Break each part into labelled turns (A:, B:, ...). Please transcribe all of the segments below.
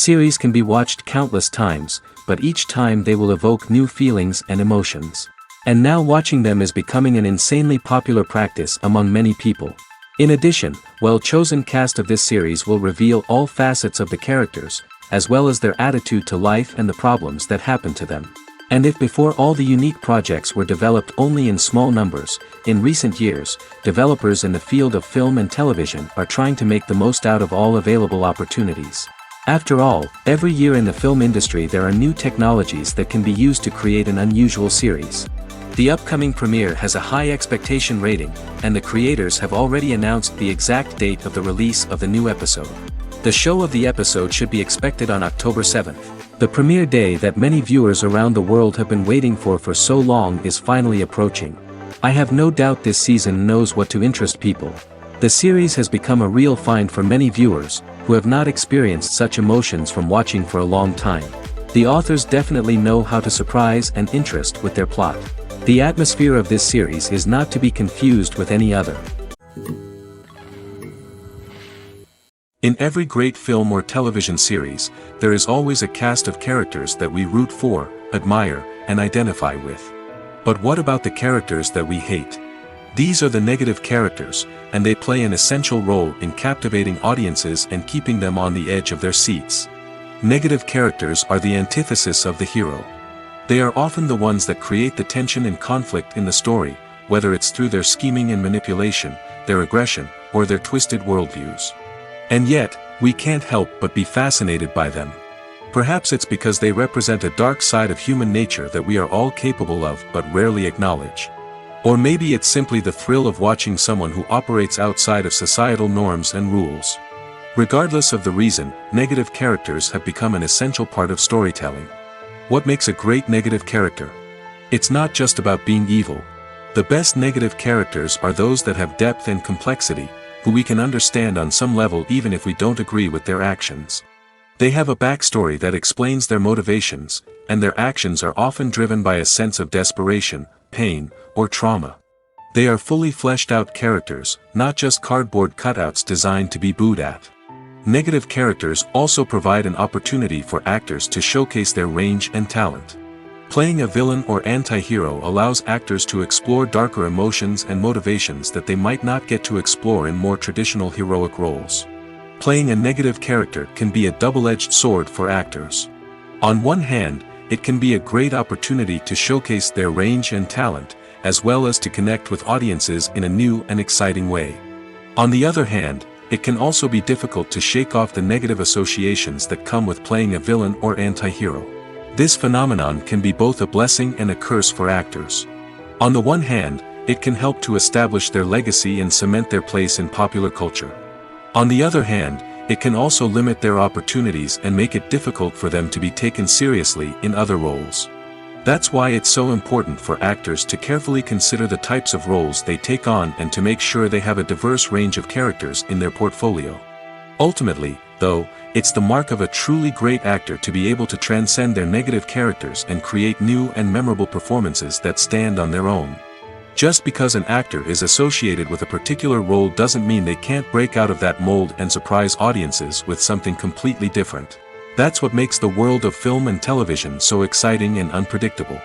A: Series can be watched countless times, but each time they will evoke new feelings and emotions. And now watching them is becoming an insanely popular practice among many people. In addition, well-chosen cast of this series will reveal all facets of the characters, as well as their attitude to life and the problems that happen to them. And if before all the unique projects were developed only in small numbers, in recent years, developers in the field of film and television are trying to make the most out of all available opportunities. After all, every year in the film industry there are new technologies that can be used to create an unusual series. The upcoming premiere has a high expectation rating, and the creators have already announced the exact date of the release of the new episode. The show of the episode should be expected on October 7th. The premiere day that many viewers around the world have been waiting for so long is finally approaching. I have no doubt this season knows what to interest people. The series has become a real find for many viewers, who have not experienced such emotions from watching for a long time. The authors definitely know how to surprise and interest with their plot. The atmosphere of this series is not to be confused with any other. In every great film or television series, there is always a cast of characters that we root for, admire, and identify with. But what about the characters that we hate? These are the negative characters, and they play an essential role in captivating audiences and keeping them on the edge of their seats. Negative characters are the antithesis of the hero. They are often the ones that create the tension and conflict in the story, whether it's through their scheming and manipulation, their aggression, or their twisted worldviews. And yet, we can't help but be fascinated by them. Perhaps it's because they represent a dark side of human nature that we are all capable of but rarely acknowledge. Or maybe it's simply the thrill of watching someone who operates outside of societal norms and rules. Regardless of the reason, negative characters have become an essential part of storytelling. What makes a great negative character? It's not just about being evil. The best negative characters are those that have depth and complexity, who we can understand on some level even if we don't agree with their actions. They have a backstory that explains their motivations, and their actions are often driven by a sense of desperation, pain, or trauma. They are fully fleshed out characters, not just cardboard cutouts designed to be booed at. Negative characters also provide an opportunity for actors to showcase their range and talent. Playing a villain or anti-hero allows actors to explore darker emotions and motivations that they might not get to explore in more traditional heroic roles. Playing a negative character can be a double-edged sword for actors. On one hand, it can be a great opportunity to showcase their range and talent, as well as to connect with audiences in a new and exciting way. On the other hand, it can also be difficult to shake off the negative associations that come with playing a villain or anti-hero. This phenomenon can be both a blessing and a curse for actors. On the one hand, it can help to establish their legacy and cement their place in popular culture. On the other hand, it can also limit their opportunities and make it difficult for them to be taken seriously in other roles. That's why it's so important for actors to carefully consider the types of roles they take on and to make sure they have a diverse range of characters in their portfolio. Ultimately, though, it's the mark of a truly great actor to be able to transcend their negative characters and create new and memorable performances that stand on their own. Just because an actor is associated with a particular role doesn't mean they can't break out of that mold and surprise audiences with something completely different. That's what makes the world of film and television so exciting and unpredictable.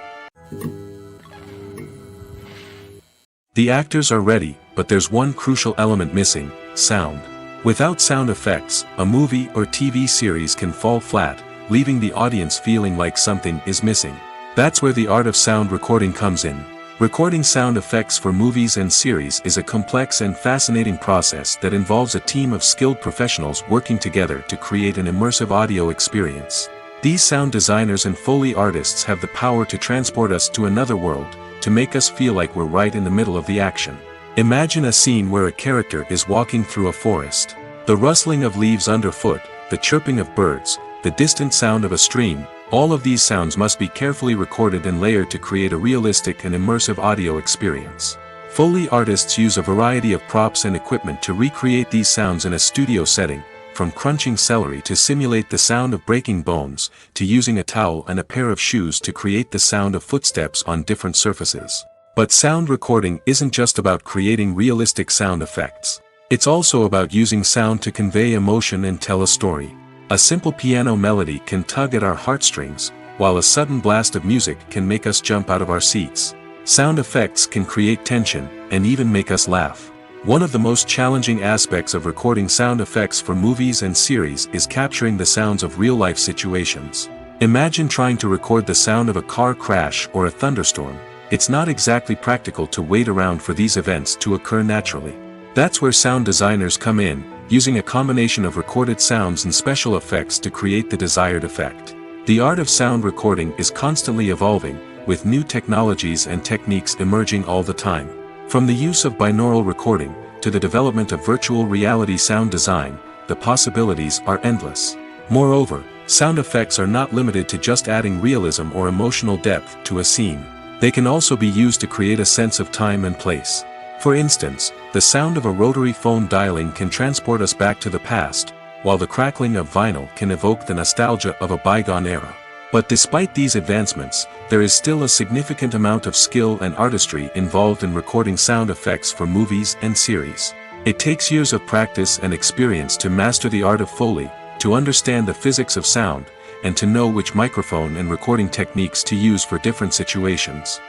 A: The actors are ready, but there's one crucial element missing: sound. Without sound effects, a movie or TV series can fall flat, leaving the audience feeling like something is missing. That's where the art of sound recording comes in. Recording sound effects for movies and series is a complex and fascinating process that involves a team of skilled professionals working together to create an immersive audio experience. These sound designers and Foley artists have the power to transport us to another world, to make us feel like we're right in the middle of the action. Imagine a scene where a character is walking through a forest. The rustling of leaves underfoot, the chirping of birds, the distant sound of a stream, all of these sounds must be carefully recorded and layered to create a realistic and immersive audio experience. Foley artists use a variety of props and equipment to recreate these sounds in a studio setting, from crunching celery to simulate the sound of breaking bones, to using a towel and a pair of shoes to create the sound of footsteps on different surfaces. But sound recording isn't just about creating realistic sound effects. It's also about using sound to convey emotion and tell a story. A simple piano melody can tug at our heartstrings, while a sudden blast of music can make us jump out of our seats. Sound effects can create tension, and even make us laugh. One of the most challenging aspects of recording sound effects for movies and series is capturing the sounds of real-life situations. Imagine trying to record the sound of a car crash or a thunderstorm. It's not exactly practical to wait around for these events to occur naturally. That's where sound designers come in, using a combination of recorded sounds and special effects to create the desired effect. The art of sound recording is constantly evolving, with new technologies and techniques emerging all the time. From the use of binaural recording, to the development of virtual reality sound design, the possibilities are endless. Moreover, sound effects are not limited to just adding realism or emotional depth to a scene. They can also be used to create a sense of time and place. For instance, the sound of a rotary phone dialing can transport us back to the past, while the crackling of vinyl can evoke the nostalgia of a bygone era. But despite these advancements, there is still a significant amount of skill and artistry involved in recording sound effects for movies and series. It takes years of practice and experience to master the art of Foley, to understand the physics of sound, and to know which microphone and recording techniques to use for different situations.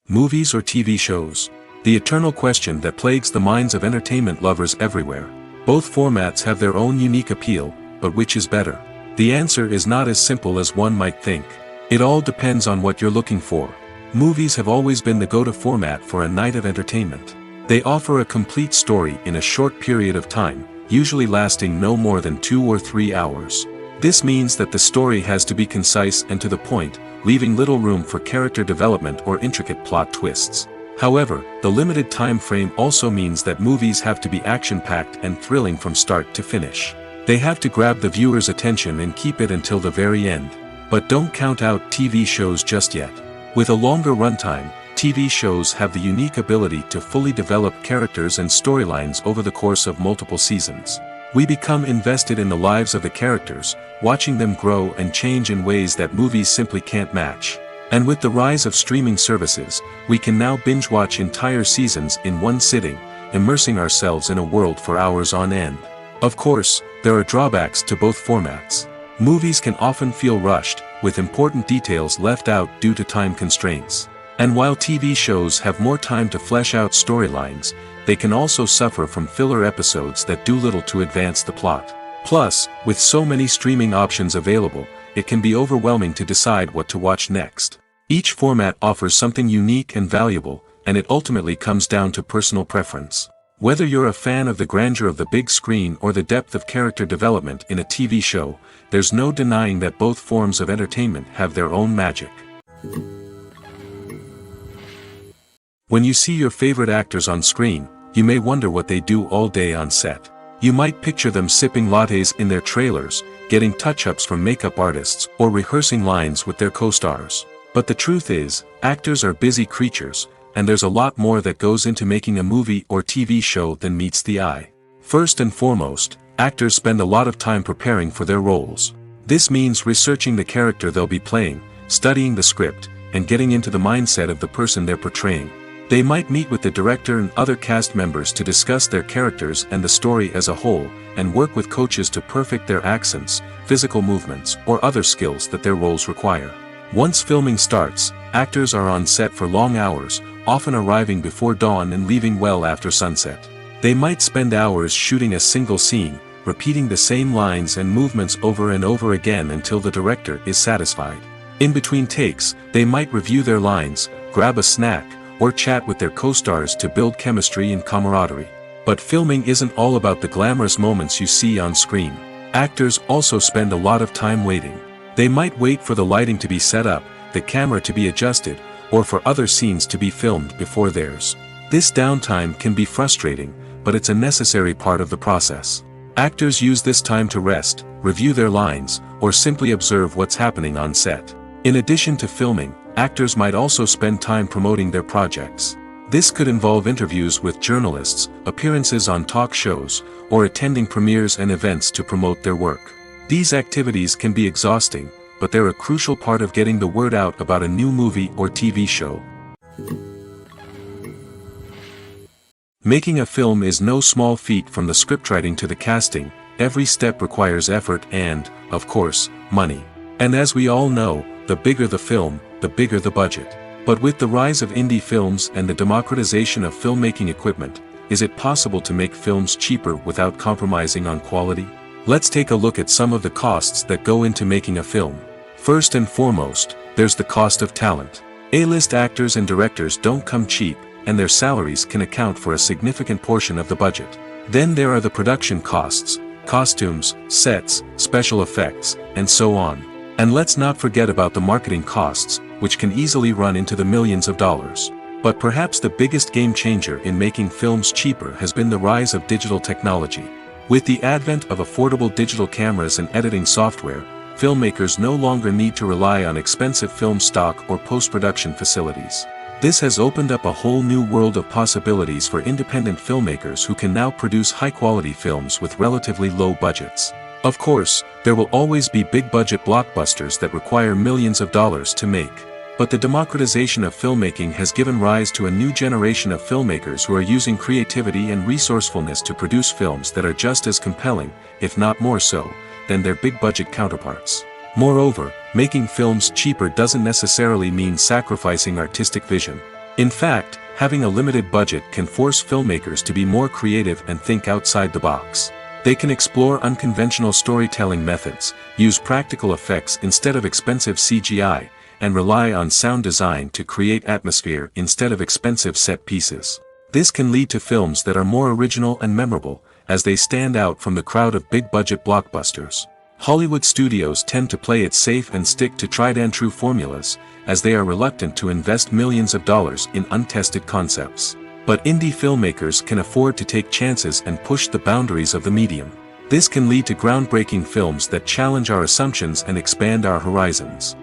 A: Movies or TV shows? The eternal question that plagues the minds of entertainment lovers everywhere. Both formats have their own unique appeal, but which is better? The answer is not as simple as one might think. It all depends on what you're looking for. Movies have always been the go-to format for a night of entertainment. They offer a complete story in a short period of time, usually lasting no more than 2 or 3 hours. This means that the story has to be concise and to the point, leaving little room for character development or intricate plot twists. However, the limited time frame also means that movies have to be action-packed and thrilling from start to finish. They have to grab the viewer's attention and keep it until the very end. But don't count out TV shows just yet. With a longer runtime, TV shows have the unique ability to fully develop characters and storylines over the course of multiple seasons. We become invested in the lives of the characters, watching them grow and change in ways that movies simply can't match. And with the rise of streaming services, we can now binge-watch entire seasons in one sitting, immersing ourselves in a world for hours on end. Of course, there are drawbacks to both formats. Movies can often feel rushed, with important details left out due to time constraints. And while TV shows have more time to flesh out storylines, they can also suffer from filler episodes that do little to advance the plot. Plus, with so many streaming options available, it can be overwhelming to decide what to watch next. Each format offers something unique and valuable, and it ultimately comes down to personal preference. Whether you're a fan of the grandeur of the big screen or the depth of character development in a TV show, there's no denying that both forms of entertainment have their own magic. When you see your favorite actors on screen, you may wonder what they do all day on set. You might picture them sipping lattes in their trailers, getting touch-ups from makeup artists, or rehearsing lines with their co-stars. But the truth is, actors are busy creatures, and there's a lot more that goes into making a movie or TV show than meets the eye. First and foremost, actors spend a lot of time preparing for their roles. This means researching the character they'll be playing, studying the script, and getting into the mindset of the person they're portraying. They might meet with the director and other cast members to discuss their characters and the story as a whole, and work with coaches to perfect their accents, physical movements, or other skills that their roles require. Once filming starts, actors are on set for long hours, often arriving before dawn and leaving well after sunset. They might spend hours shooting a single scene, repeating the same lines and movements over and over again until the director is satisfied. In between takes, they might review their lines, grab a snack, or chat with their co-stars to build chemistry and camaraderie. But filming isn't all about the glamorous moments you see on screen. Actors also spend a lot of time waiting. They might wait for the lighting to be set up, the camera to be adjusted, or for other scenes to be filmed before theirs. This downtime can be frustrating, but it's a necessary part of the process. Actors use this time to rest, review their lines, or simply observe what's happening on set. In addition to filming, actors might also spend time promoting their projects. This could involve interviews with journalists, appearances on talk shows, or attending premieres and events to promote their work. These activities can be exhausting, but they're a crucial part of getting the word out about a new movie or TV show. Making a film is no small feat. From the scriptwriting to the casting, every step requires effort and, of course, money. And as we all know, the bigger the film, the bigger the budget. But with the rise of indie films and the democratization of filmmaking equipment, is it possible to make films cheaper without compromising on quality? Let's take a look at some of the costs that go into making a film. First and foremost, there's the cost of talent. A-list actors and directors don't come cheap, and their salaries can account for a significant portion of the budget. Then there are the production costs, costumes, sets, special effects, and so on. And let's not forget about the marketing costs, which can easily run into the millions of dollars. But perhaps the biggest game changer in making films cheaper has been the rise of digital technology. With the advent of affordable digital cameras and editing software, filmmakers no longer need to rely on expensive film stock or post-production facilities. This has opened up a whole new world of possibilities for independent filmmakers who can now produce high-quality films with relatively low budgets. Of course, there will always be big-budget blockbusters that require millions of dollars to make. But the democratization of filmmaking has given rise to a new generation of filmmakers who are using creativity and resourcefulness to produce films that are just as compelling, if not more so, than their big-budget counterparts. Moreover, making films cheaper doesn't necessarily mean sacrificing artistic vision. In fact, having a limited budget can force filmmakers to be more creative and think outside the box. They can explore unconventional storytelling methods, use practical effects instead of expensive CGI, and rely on sound design to create atmosphere instead of expensive set pieces. This can lead to films that are more original and memorable, as they stand out from the crowd of big-budget blockbusters. Hollywood studios tend to play it safe and stick to tried-and-true formulas, as they are reluctant to invest millions of dollars in untested concepts. But indie filmmakers can afford to take chances and push the boundaries of the medium. This can lead to groundbreaking films that challenge our assumptions and expand our horizons.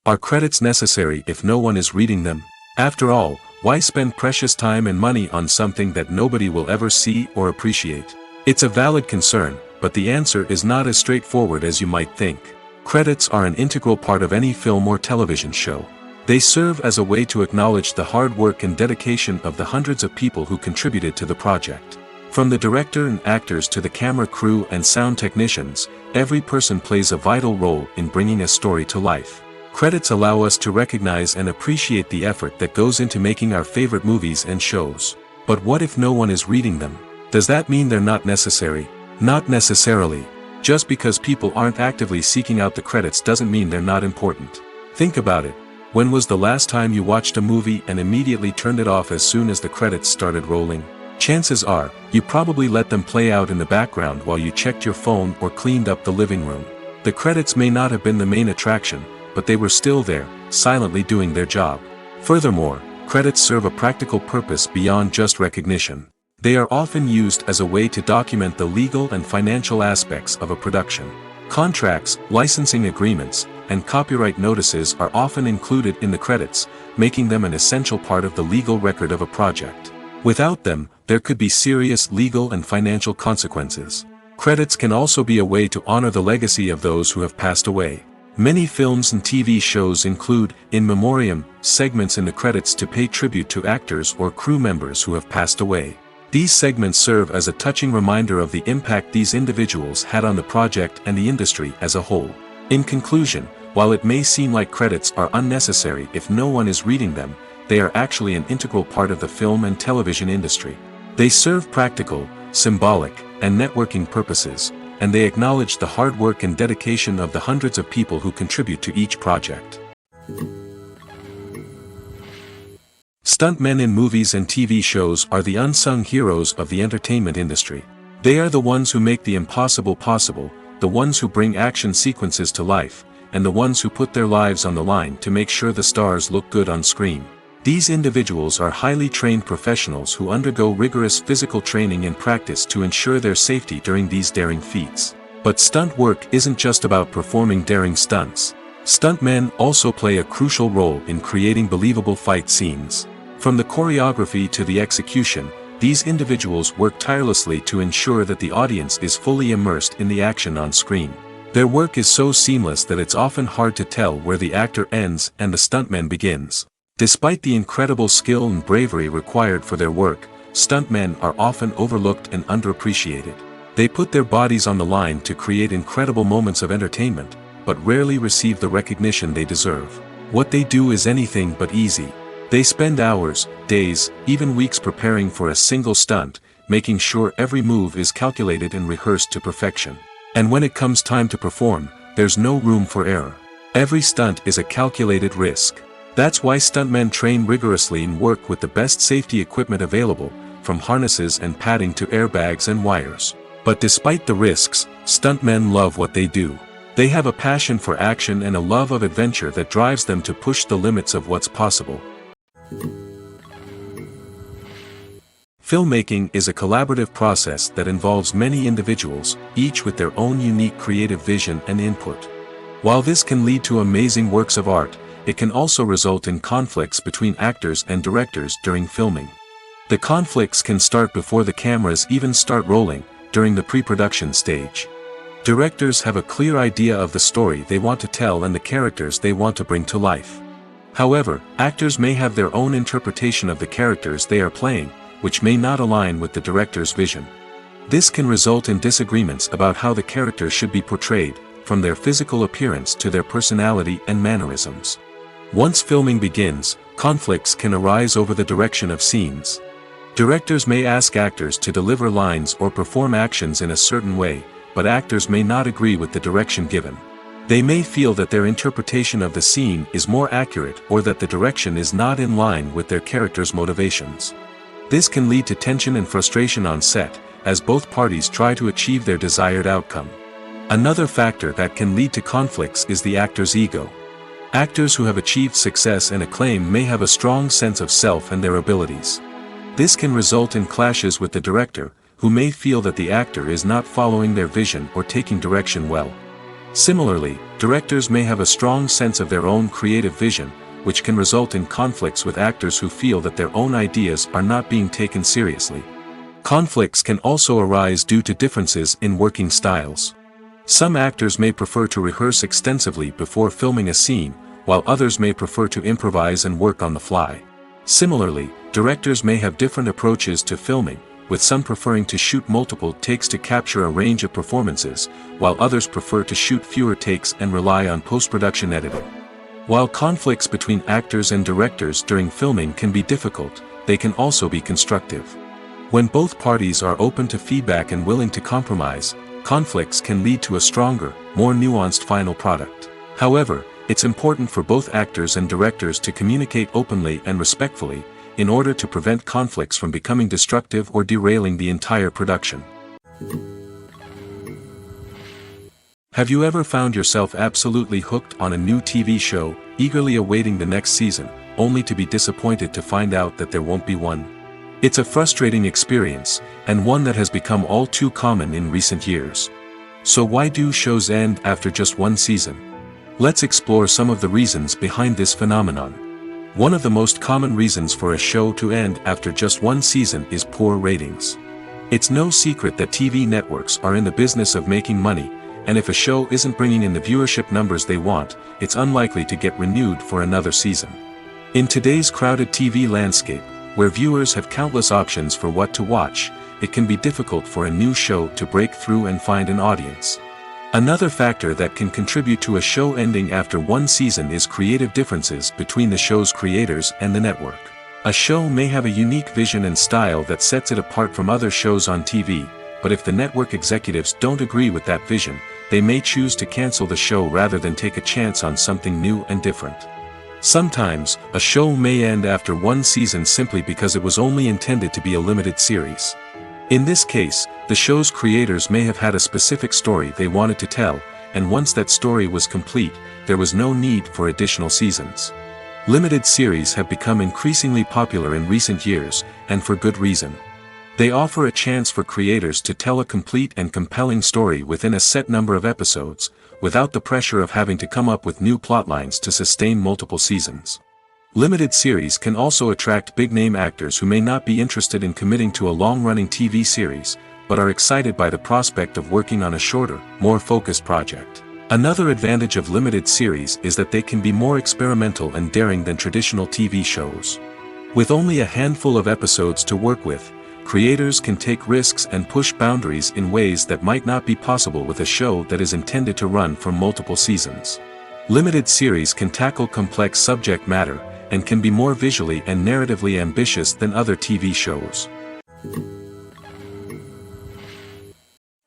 A: Are credits necessary if no one is reading them? After all, why spend precious time and money on something that nobody will ever see or appreciate? It's a valid concern, but the answer is not as straightforward as you might think. Credits are an integral part of any film or television show. They serve as a way to acknowledge the hard work and dedication of the hundreds of people who contributed to the project. From the director and actors to the camera crew and sound technicians, every person plays a vital role in bringing a story to life. Credits allow us to recognize and appreciate the effort that goes into making our favorite movies and shows. But what if no one is reading them? Does that mean they're not necessary? Not necessarily. Just because people aren't actively seeking out the credits doesn't mean they're not important. Think about it. When was the last time you watched a movie and immediately turned it off as soon as the credits started rolling? Chances are, you probably let them play out in the background while you checked your phone or cleaned up the living room. The credits may not have been the main attraction, but they were still there, silently doing their job. Furthermore, credits serve a practical purpose beyond just recognition. They are often used as a way to document the legal and financial aspects of a production. Contracts, licensing agreements, and copyright notices are often included in the credits, making them an essential part of the legal record of a project. Without them, there could be serious legal and financial consequences. Credits can also be a way to honor the legacy of those who have passed away. Many films and TV shows include, in memoriam, segments in the credits to pay tribute to actors or crew members who have passed away. These segments serve as a touching reminder of the impact these individuals had on the project and the industry as a whole. In conclusion, while it may seem like credits are unnecessary if no one is reading them, they are actually an integral part of the film and television industry. They serve practical, symbolic, and networking purposes, and they acknowledge the hard work and dedication of the hundreds of people who contribute to each project. Stuntmen in movies and TV shows are the unsung heroes of the entertainment industry. They are the ones who make the impossible possible, the ones who bring action sequences to life, and the ones who put their lives on the line to make sure the stars look good on screen. These individuals are highly trained professionals who undergo rigorous physical training and practice to ensure their safety during these daring feats. But stunt work isn't just about performing daring stunts. Stuntmen also play a crucial role in creating believable fight scenes. From the choreography to the execution, these individuals work tirelessly to ensure that the audience is fully immersed in the action on screen. Their work is so seamless that it's often hard to tell where the actor ends and the stuntman begins. Despite the incredible skill and bravery required for their work, stuntmen are often overlooked and underappreciated. They put their bodies on the line to create incredible moments of entertainment, but rarely receive the recognition they deserve. What they do is anything but easy. They spend hours, days, even weeks preparing for a single stunt, making sure every move is calculated and rehearsed to perfection. And when it comes time to perform, there's no room for error. Every stunt is a calculated risk. That's why stuntmen train rigorously and work with the best safety equipment available, from harnesses and padding to airbags and wires. But despite the risks, stuntmen love what they do. They have a passion for action and a love of adventure that drives them to push the limits of what's possible. Filmmaking is a collaborative process that involves many individuals, each with their own unique creative vision and input. While this can lead to amazing works of art, it can also result in conflicts between actors and directors during filming. The conflicts can start before the cameras even start rolling, during the pre-production stage. Directors have a clear idea of the story they want to tell and the characters they want to bring to life. However, actors may have their own interpretation of the characters they are playing, which may not align with the director's vision. This can result in disagreements about how the character should be portrayed, from their physical appearance to their personality and mannerisms. Once filming begins, conflicts can arise over the direction of scenes. Directors may ask actors to deliver lines or perform actions in a certain way, but actors may not agree with the direction given. They may feel that their interpretation of the scene is more accurate or that the direction is not in line with their character's motivations. This can lead to tension and frustration on set, as both parties try to achieve their desired outcome. Another factor that can lead to conflicts is the actor's ego. Actors who have achieved success and acclaim may have a strong sense of self and their abilities. This can result in clashes with the director, who may feel that the actor is not following their vision or taking direction well. Similarly, directors may have a strong sense of their own creative vision, which can result in conflicts with actors who feel that their own ideas are not being taken seriously. Conflicts can also arise due to differences in working styles. Some actors may prefer to rehearse extensively before filming a scene, while others may prefer to improvise and work on the fly. Similarly, directors may have different approaches to filming, with some preferring to shoot multiple takes to capture a range of performances, while others prefer to shoot fewer takes and rely on post-production editing. While conflicts between actors and directors during filming can be difficult, they can also be constructive. When both parties are open to feedback and willing to compromise, conflicts can lead to a stronger, more nuanced final product. However, it's important for both actors and directors to communicate openly and respectfully, in order to prevent conflicts from becoming destructive or derailing the entire production. Have you ever found yourself absolutely hooked on a new TV show, eagerly awaiting the next season, only to be disappointed to find out that there won't be one? It's a frustrating experience, and one that has become all too common in recent years. So why do shows end after just one season? Let's explore some of the reasons behind this phenomenon. One of the most common reasons for a show to end after just one season is poor ratings. It's no secret that TV networks are in the business of making money, and if a show isn't bringing in the viewership numbers they want, it's unlikely to get renewed for another season. In today's crowded TV landscape, where viewers have countless options for what to watch, it can be difficult for a new show to break through and find an audience. Another factor that can contribute to a show ending after one season is creative differences between the show's creators and the network. A show may have a unique vision and style that sets it apart from other shows on TV, but if the network executives don't agree with that vision, they may choose to cancel the show rather than take a chance on something new and different. Sometimes, a show may end after one season simply because it was only intended to be a limited series. In this case, the show's creators may have had a specific story they wanted to tell, and once that story was complete, there was no need for additional seasons. Limited series have become increasingly popular in recent years, and for good reason. They offer a chance for creators to tell a complete and compelling story within a set number of episodes, without the pressure of having to come up with new plotlines to sustain multiple seasons. Limited series can also attract big-name actors who may not be interested in committing to a long-running TV series, but are excited by the prospect of working on a shorter, more focused project. Another advantage of limited series is that they can be more experimental and daring than traditional TV shows. With only a handful of episodes to work with, creators can take risks and push boundaries in ways that might not be possible with a show that is intended to run for multiple seasons. Limited series can tackle complex subject matter, and can be more visually and narratively ambitious than other TV shows.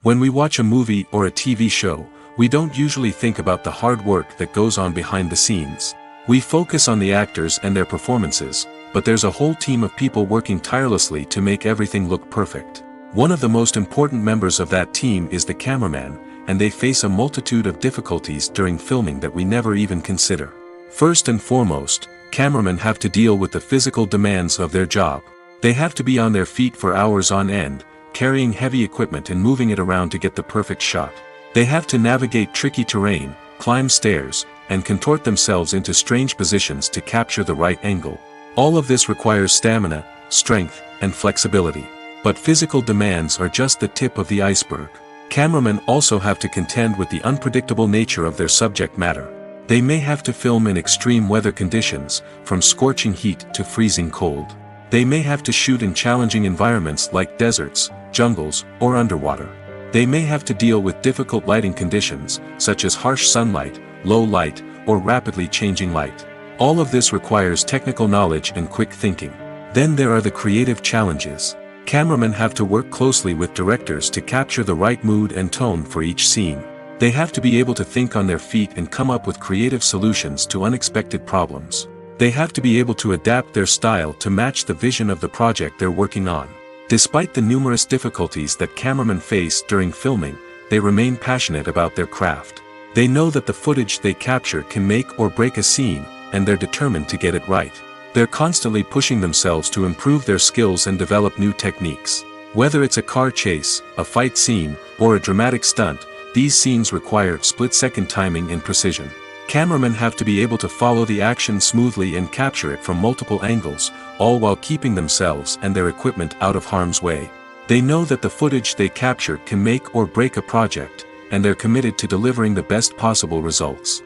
A: When we watch a movie or a TV show, we don't usually think about the hard work that goes on behind the scenes. We focus on the actors and their performances, but there's a whole team of people working tirelessly to make everything look perfect. One of the most important members of that team is the cameraman, and they face a multitude of difficulties during filming that we never even consider. First and foremost, cameramen have to deal with the physical demands of their job. They have to be on their feet for hours on end, carrying heavy equipment and moving it around to get the perfect shot. They have to navigate tricky terrain, climb stairs, and contort themselves into strange positions to capture the right angle. All of this requires stamina, strength, and flexibility. But physical demands are just the tip of the iceberg. Cameramen also have to contend with the unpredictable nature of their subject matter. They may have to film in extreme weather conditions, from scorching heat to freezing cold. They may have to shoot in challenging environments like deserts, jungles, or underwater. They may have to deal with difficult lighting conditions, such as harsh sunlight, low light, or rapidly changing light. All of this requires technical knowledge and quick thinking. Then there are the creative challenges. Cameramen have to work closely with directors to capture the right mood and tone for each scene. They have to be able to think on their feet and come up with creative solutions to unexpected problems. They have to be able to adapt their style to match the vision of the project they're working on. Despite the numerous difficulties that cameramen face during filming, they remain passionate about their craft. They know that the footage they capture can make or break a scene, and they're determined to get it right. They're constantly pushing themselves to improve their skills and develop new techniques. Whether it's a car chase, a fight scene, or a dramatic stunt, these scenes require split-second timing and precision. Cameramen have to be able to follow the action smoothly and capture it from multiple angles, all while keeping themselves and their equipment out of harm's way. They know that the footage they capture can make or break a project, and they're committed to delivering the best possible results.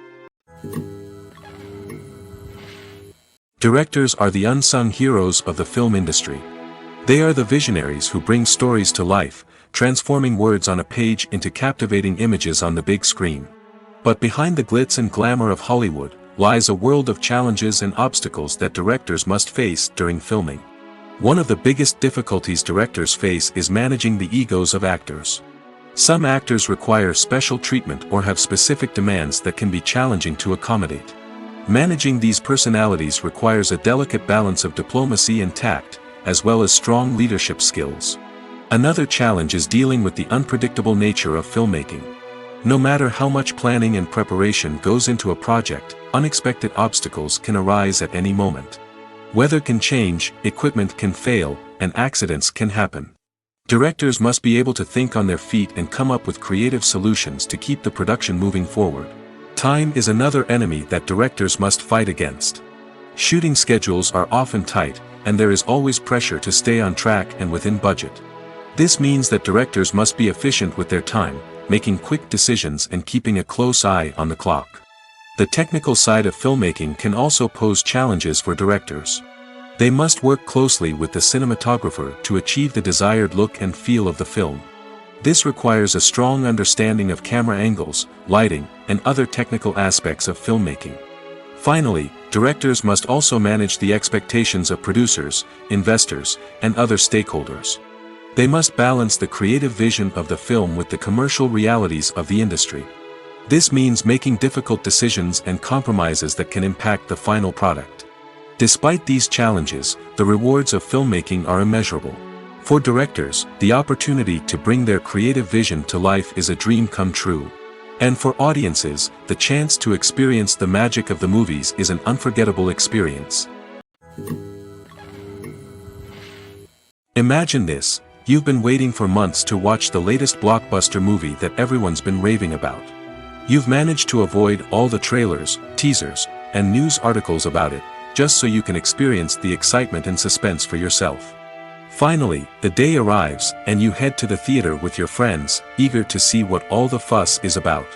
A: Directors are the unsung heroes of the film industry. They are the visionaries who bring stories to life, transforming words on a page into captivating images on the big screen. But behind the glitz and glamour of Hollywood, lies a world of challenges and obstacles that directors must face during filming. One of the biggest difficulties directors face is managing the egos of actors. Some actors require special treatment or have specific demands that can be challenging to accommodate. Managing these personalities requires a delicate balance of diplomacy and tact, as well as strong leadership skills. Another challenge is dealing with the unpredictable nature of filmmaking. No matter how much planning and preparation goes into a project, unexpected obstacles can arise at any moment. Weather can change, equipment can fail, and accidents can happen. Directors must be able to think on their feet and come up with creative solutions to keep the production moving forward. Time is another enemy that directors must fight against. Shooting schedules are often tight, and there is always pressure to stay on track and within budget. This means that directors must be efficient with their time, making quick decisions and keeping a close eye on the clock. The technical side of filmmaking can also pose challenges for directors. They must work closely with the cinematographer to achieve the desired look and feel of the film. This requires a strong understanding of camera angles, lighting, and other technical aspects of filmmaking. Finally, directors must also manage the expectations of producers, investors, and other stakeholders. They must balance the creative vision of the film with the commercial realities of the industry. This means making difficult decisions and compromises that can impact the final product. Despite these challenges, the rewards of filmmaking are immeasurable. For directors, the opportunity to bring their creative vision to life is a dream come true. And for audiences, the chance to experience the magic of the movies is an unforgettable experience. Imagine this: you've been waiting for months to watch the latest blockbuster movie that everyone's been raving about. You've managed to avoid all the trailers, teasers, and news articles about it, just so you can experience the excitement and suspense for yourself. Finally, the day arrives, and you head to the theater with your friends, eager to see what all the fuss is about.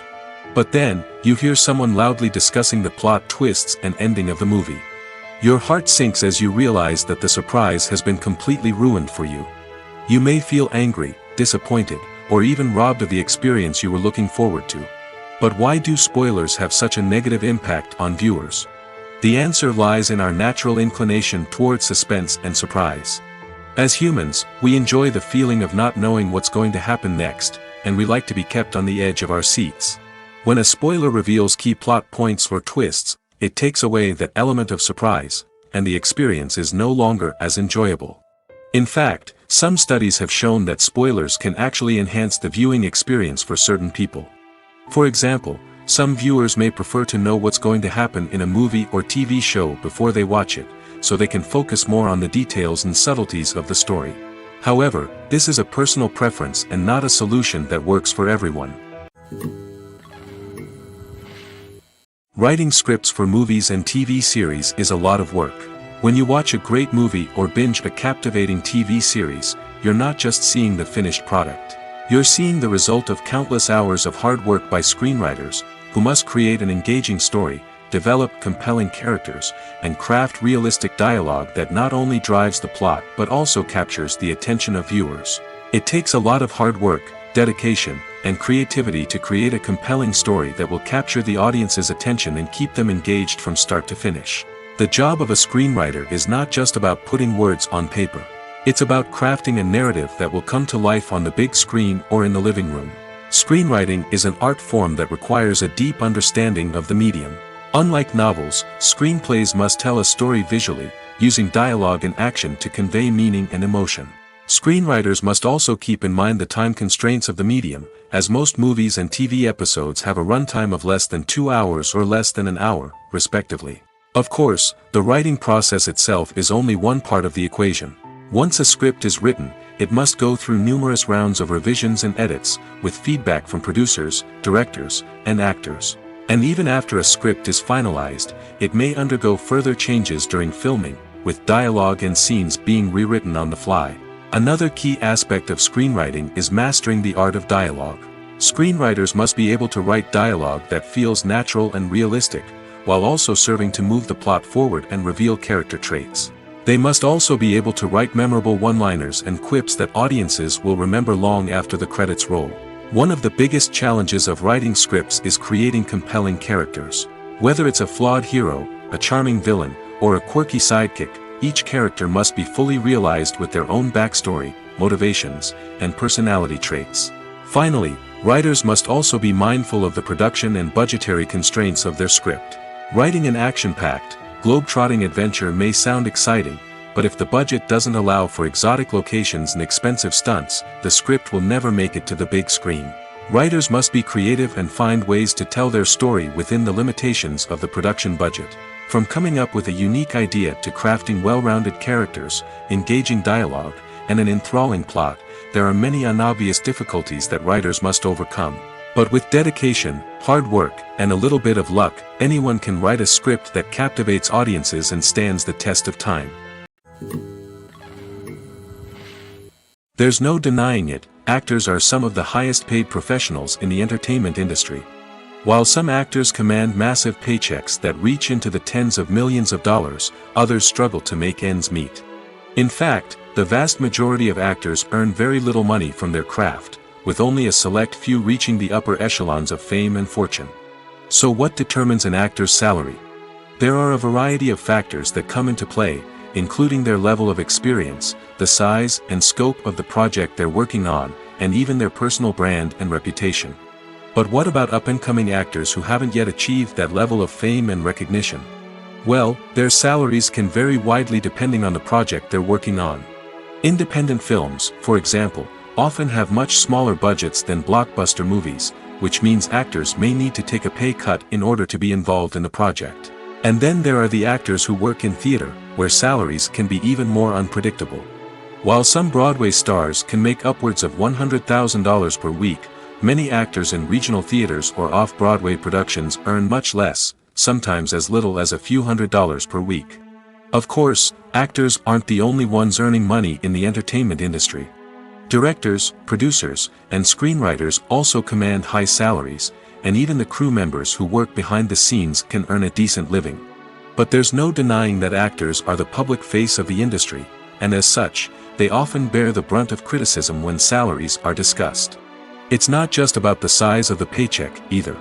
A: But then, you hear someone loudly discussing the plot twists and ending of the movie. Your heart sinks as you realize that the surprise has been completely ruined for you. You may feel angry, disappointed, or even robbed of the experience you were looking forward to. But why do spoilers have such a negative impact on viewers? The answer lies in our natural inclination toward suspense and surprise. As humans, we enjoy the feeling of not knowing what's going to happen next, and we like to be kept on the edge of our seats. When a spoiler reveals key plot points or twists, it takes away that element of surprise, and the experience is no longer as enjoyable. In fact, some studies have shown that spoilers can actually enhance the viewing experience for certain people. For example, some viewers may prefer to know what's going to happen in a movie or TV show before they watch it, so they can focus more on the details and subtleties of the story. However, this is a personal preference and not a solution that works for everyone. Writing scripts for movies and TV series is a lot of work. When you watch a great movie or binge a captivating TV series, you're not just seeing the finished product. You're seeing the result of countless hours of hard work by screenwriters, who must create an engaging story, develop compelling characters, and craft realistic dialogue that not only drives the plot but also captures the attention of viewers. It takes a lot of hard work, dedication, and creativity to create a compelling story that will capture the audience's attention and keep them engaged from start to finish. The job of a screenwriter is not just about putting words on paper. It's about crafting a narrative that will come to life on the big screen or in the living room. Screenwriting is an art form that requires a deep understanding of the medium. Unlike novels, screenplays must tell a story visually, using dialogue and action to convey meaning and emotion. Screenwriters must also keep in mind the time constraints of the medium, as most movies and TV episodes have a runtime of less than 2 hours or less than an hour, respectively. Of course, the writing process itself is only one part of the equation. Once a script is written, it must go through numerous rounds of revisions and edits, with feedback from producers, directors, and actors. And even after a script is finalized, it may undergo further changes during filming, with dialogue and scenes being rewritten on the fly. Another key aspect of screenwriting is mastering the art of dialogue. Screenwriters must be able to write dialogue that feels natural and realistic, while also serving to move the plot forward and reveal character traits. They must also be able to write memorable one-liners and quips that audiences will remember long after the credits roll. One of the biggest challenges of writing scripts is creating compelling characters. Whether it's a flawed hero, a charming villain, or a quirky sidekick, each character must be fully realized with their own backstory, motivations, and personality traits. Finally, writers must also be mindful of the production and budgetary constraints of their script. Writing an action-packed, globe-trotting adventure may sound exciting, but if the budget doesn't allow for exotic locations and expensive stunts, the script will never make it to the big screen. Writers must be creative and find ways to tell their story within the limitations of the production budget. From coming up with a unique idea to crafting well-rounded characters, engaging dialogue, and an enthralling plot, there are many unobvious difficulties that writers must overcome. But with dedication, hard work, and a little bit of luck, anyone can write a script that captivates audiences and stands the test of time. There's no denying it, actors are some of the highest-paid professionals in the entertainment industry. While some actors command massive paychecks that reach into the tens of millions of dollars, others struggle to make ends meet. In fact, the vast majority of actors earn very little money from their craft, with only a select few reaching the upper echelons of fame and fortune. So what determines an actor's salary? There are a variety of factors that come into play, including their level of experience, the size and scope of the project they're working on, and even their personal brand and reputation. But what about up-and-coming actors who haven't yet achieved that level of fame and recognition? Well, their salaries can vary widely depending on the project they're working on. Independent films, for example, often have much smaller budgets than blockbuster movies, which means actors may need to take a pay cut in order to be involved in the project. And then there are the actors who work in theater, where salaries can be even more unpredictable. While some Broadway stars can make upwards of $100,000 per week, many actors in regional theaters or off-Broadway productions earn much less, sometimes as little as a few $100s per week. Of course, actors aren't the only ones earning money in the entertainment industry. Directors, producers, and screenwriters also command high salaries, and even the crew members who work behind the scenes can earn a decent living. But there's no denying that actors are the public face of the industry, and as such, they often bear the brunt of criticism when salaries are discussed. It's not just about the size of the paycheck, either.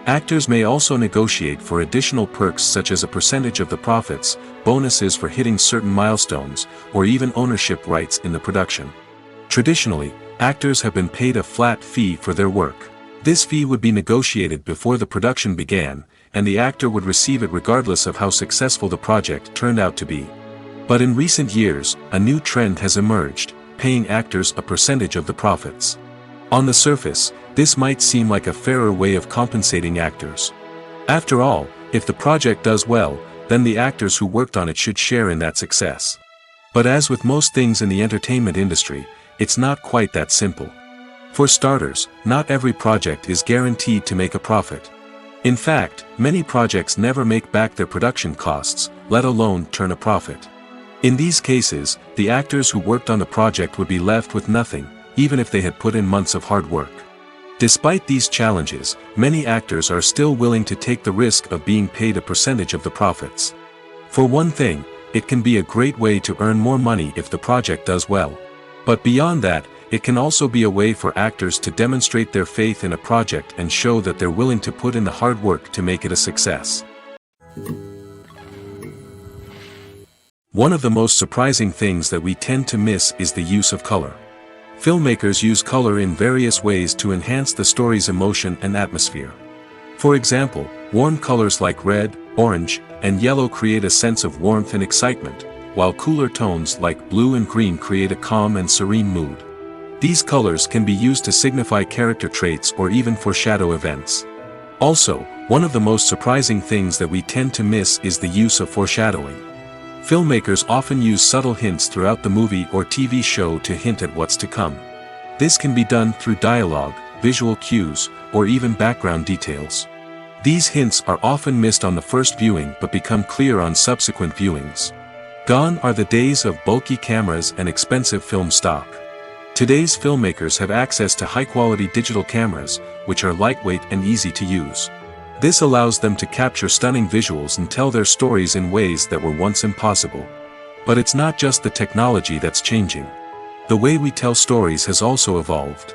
A: Actors may also negotiate for additional perks such as a percentage of the profits, bonuses for hitting certain milestones, or even ownership rights in the production. Traditionally, actors have been paid a flat fee for their work. This fee would be negotiated before the production began, and the actor would receive it regardless of how successful the project turned out to be. But in recent years, a new trend has emerged, paying actors a percentage of the profits. On the surface, this might seem like a fairer way of compensating actors. After all, if the project does well, then the actors who worked on it should share in that success. But as with most things in the entertainment industry, it's not quite that simple. For starters, not every project is guaranteed to make a profit. In fact, many projects never make back their production costs, let alone turn a profit. In these cases, the actors who worked on the project would be left with nothing, even if they had put in months of hard work. Despite these challenges, many actors are still willing to take the risk of being paid a percentage of the profits. For one thing, it can be a great way to earn more money if the project does well. But beyond that, it can also be a way for actors to demonstrate their faith in a project and show that they're willing to put in the hard work to make it a success. One of the most surprising things that we tend to miss is the use of color. Filmmakers use color in various ways to enhance the story's emotion and atmosphere. For example, warm colors like red, orange, and yellow create a sense of warmth and excitement, while cooler tones like blue and green create a calm and serene mood. These colors can be used to signify character traits or even foreshadow events. Also, one of the most surprising things that we tend to miss is the use of foreshadowing. Filmmakers often use subtle hints throughout the movie or TV show to hint at what's to come. This can be done through dialogue, visual cues, or even background details. These hints are often missed on the first viewing but become clear on subsequent viewings. Gone are the days of bulky cameras and expensive film stock. Today's filmmakers have access to high-quality digital cameras, which are lightweight and easy to use. This allows them to capture stunning visuals and tell their stories in ways that were once impossible. But it's not just the technology that's changing. The way we tell stories has also evolved.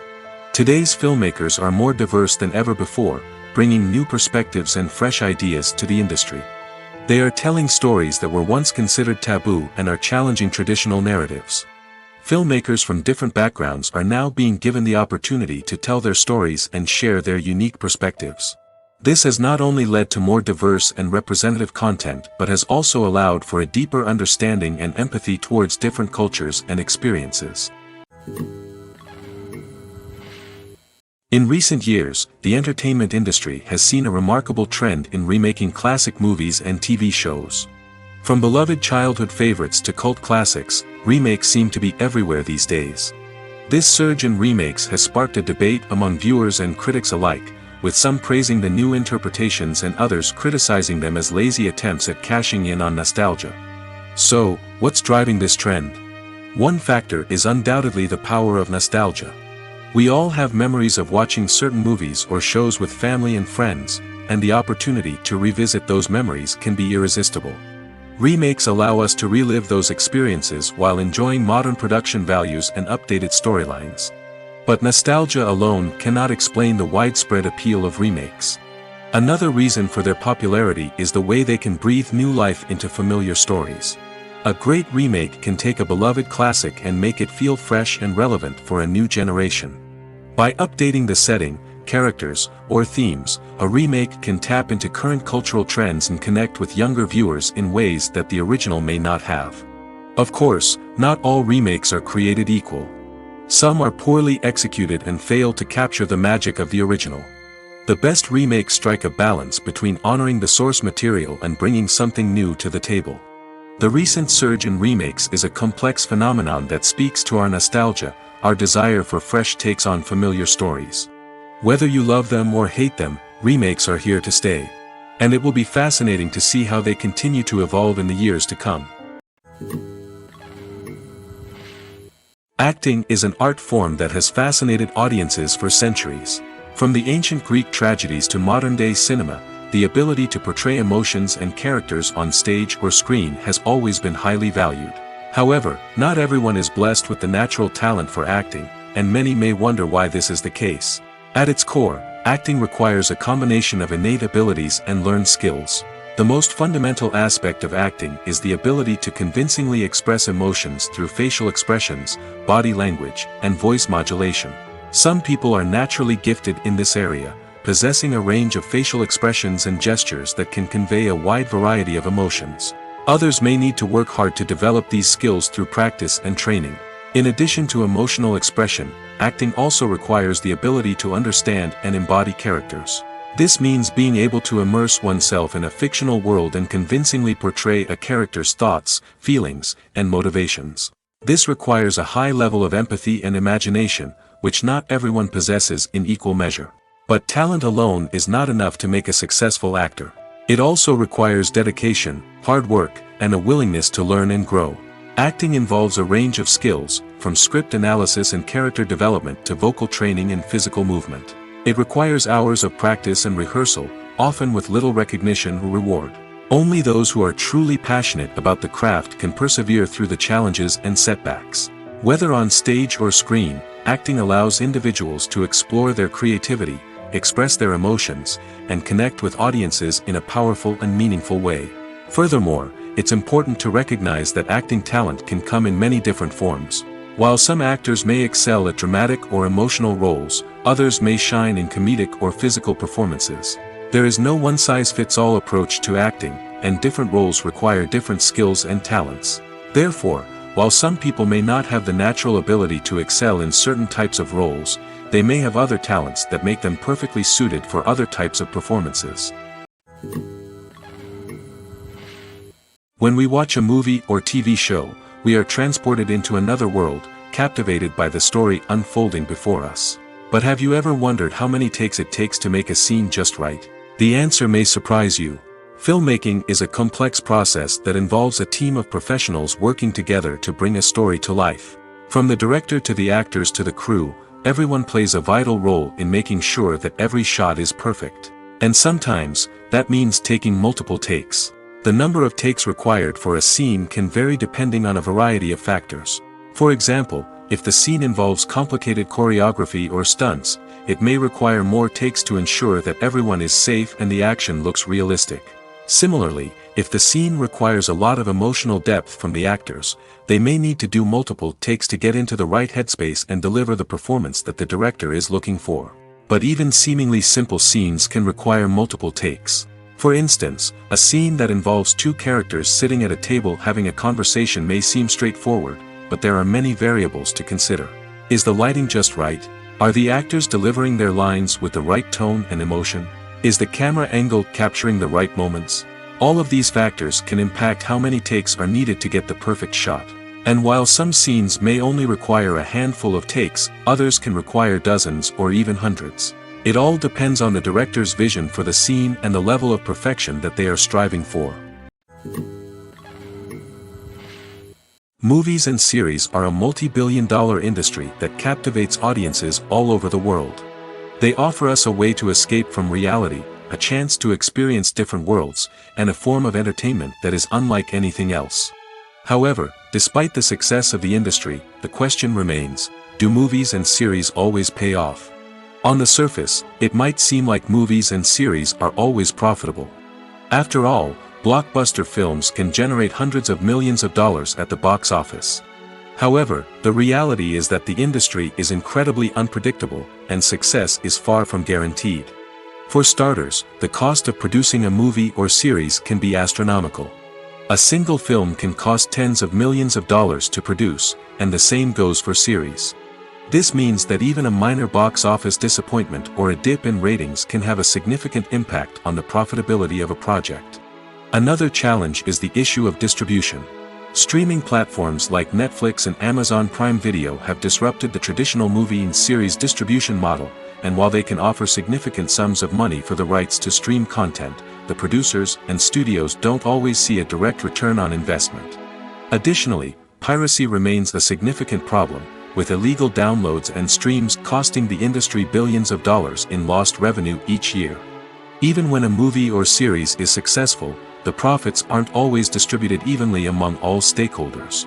A: Today's filmmakers are more diverse than ever before, bringing new perspectives and fresh ideas to the industry. They are telling stories that were once considered taboo and are challenging traditional narratives. Filmmakers from different backgrounds are now being given the opportunity to tell their stories and share their unique perspectives. This has not only led to more diverse and representative content but has also allowed for a deeper understanding and empathy towards different cultures and experiences. In recent years, the entertainment industry has seen a remarkable trend in remaking classic movies and TV shows. From beloved childhood favorites to cult classics, remakes seem to be everywhere these days. This surge in remakes has sparked a debate among viewers and critics alike, with some praising the new interpretations and others criticizing them as lazy attempts at cashing in on nostalgia. So, what's driving this trend? One factor is undoubtedly the power of nostalgia. We all have memories of watching certain movies or shows with family and friends, and the opportunity to revisit those memories can be irresistible. Remakes allow us to relive those experiences while enjoying modern production values and updated storylines. But nostalgia alone cannot explain the widespread appeal of remakes. Another reason for their popularity is the way they can breathe new life into familiar stories. A great remake can take a beloved classic and make it feel fresh and relevant for a new generation. By updating the setting, characters, or themes, a remake can tap into current cultural trends and connect with younger viewers in ways that the original may not have. Of course, not all remakes are created equal. Some are poorly executed and fail to capture the magic of the original. The best remakes strike a balance between honoring the source material and bringing something new to the table. The recent surge in remakes is a complex phenomenon that speaks to our nostalgia, our desire for fresh takes on familiar stories. Whether you love them or hate them, remakes are here to stay. And it will be fascinating to see how they continue to evolve in the years to come. Acting is an art form that has fascinated audiences for centuries. From the ancient Greek tragedies to modern-day cinema, the ability to portray emotions and characters on stage or screen has always been highly valued. However, not everyone is blessed with the natural talent for acting, and many may wonder why this is the case. At its core, acting requires a combination of innate abilities and learned skills. The most fundamental aspect of acting is the ability to convincingly express emotions through facial expressions, body language, and voice modulation. Some people are naturally gifted in this area, possessing a range of facial expressions and gestures that can convey a wide variety of emotions. Others may need to work hard to develop these skills through practice and training. In addition to emotional expression, acting also requires the ability to understand and embody characters. This means being able to immerse oneself in a fictional world and convincingly portray a character's thoughts, feelings, and motivations. This requires a high level of empathy and imagination, which not everyone possesses in equal measure. But talent alone is not enough to make a successful actor. It also requires dedication, hard work, and a willingness to learn and grow. Acting involves a range of skills, from script analysis and character development to vocal training and physical movement. It requires hours of practice and rehearsal, often with little recognition or reward. Only those who are truly passionate about the craft can persevere through the challenges and setbacks. Whether on stage or screen, acting allows individuals to explore their creativity, express their emotions, and connect with audiences in a powerful and meaningful way. Furthermore, it's important to recognize that acting talent can come in many different forms. While some actors may excel at dramatic or emotional roles, others may shine in comedic or physical performances. There is no one-size-fits-all approach to acting, and different roles require different skills and talents. Therefore, while some people may not have the natural ability to excel in certain types of roles, they may have other talents that make them perfectly suited for other types of performances. When we watch a movie or TV show, we are transported into another world, captivated by the story unfolding before us. But have you ever wondered how many takes it takes to make a scene just right? The answer may surprise you. Filmmaking is a complex process that involves a team of professionals working together to bring a story to life. From the director to the actors to the crew, everyone plays a vital role in making sure that every shot is perfect. And sometimes, that means taking multiple takes. The number of takes required for a scene can vary depending on a variety of factors. For example, if the scene involves complicated choreography or stunts, it may require more takes to ensure that everyone is safe and the action looks realistic. Similarly, if the scene requires a lot of emotional depth from the actors, they may need to do multiple takes to get into the right headspace and deliver the performance that the director is looking for. But even seemingly simple scenes can require multiple takes. For instance, a scene that involves two characters sitting at a table having a conversation may seem straightforward, but there are many variables to consider. Is the lighting just right? Are the actors delivering their lines with the right tone and emotion? Is the camera angle capturing the right moments? All of these factors can impact how many takes are needed to get the perfect shot. And while some scenes may only require a handful of takes, others can require dozens or even hundreds. It all depends on the director's vision for the scene and the level of perfection that they are striving for. Movies and series are a multi-billion-dollar industry that captivates audiences all over the world. They offer us a way to escape from reality, a chance to experience different worlds, and a form of entertainment that is unlike anything else. However, despite the success of the industry, the question remains, do movies and series always pay off? On the surface, it might seem like movies and series are always profitable. After all, blockbuster films can generate hundreds of millions of dollars at the box office. However, the reality is that the industry is incredibly unpredictable, and success is far from guaranteed. For starters, the cost of producing a movie or series can be astronomical. A single film can cost tens of millions of dollars to produce, and the same goes for series. This means that even a minor box office disappointment or a dip in ratings can have a significant impact on the profitability of a project. Another challenge is the issue of distribution. Streaming platforms like Netflix and Amazon Prime Video have disrupted the traditional movie and series distribution model, and while they can offer significant sums of money for the rights to stream content, the producers and studios don't always see a direct return on investment. Additionally, piracy remains a significant problem, with illegal downloads and streams costing the industry billions of dollars in lost revenue each year. Even when a movie or series is successful, the profits aren't always distributed evenly among all stakeholders.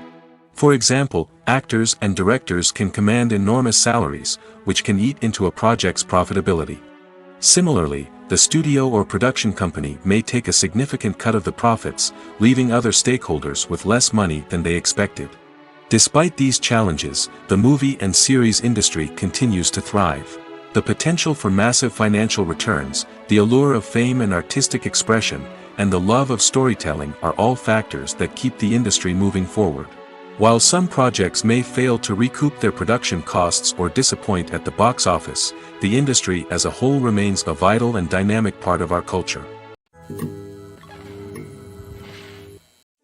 A: For example, actors and directors can command enormous salaries, which can eat into a project's profitability. Similarly, the studio or production company may take a significant cut of the profits, leaving other stakeholders with less money than they expected. Despite these challenges, the movie and series industry continues to thrive. The potential for massive financial returns, the allure of fame and artistic expression, and the love of storytelling are all factors that keep the industry moving forward. While some projects may fail to recoup their production costs or disappoint at the box office, the industry as a whole remains a vital and dynamic part of our culture.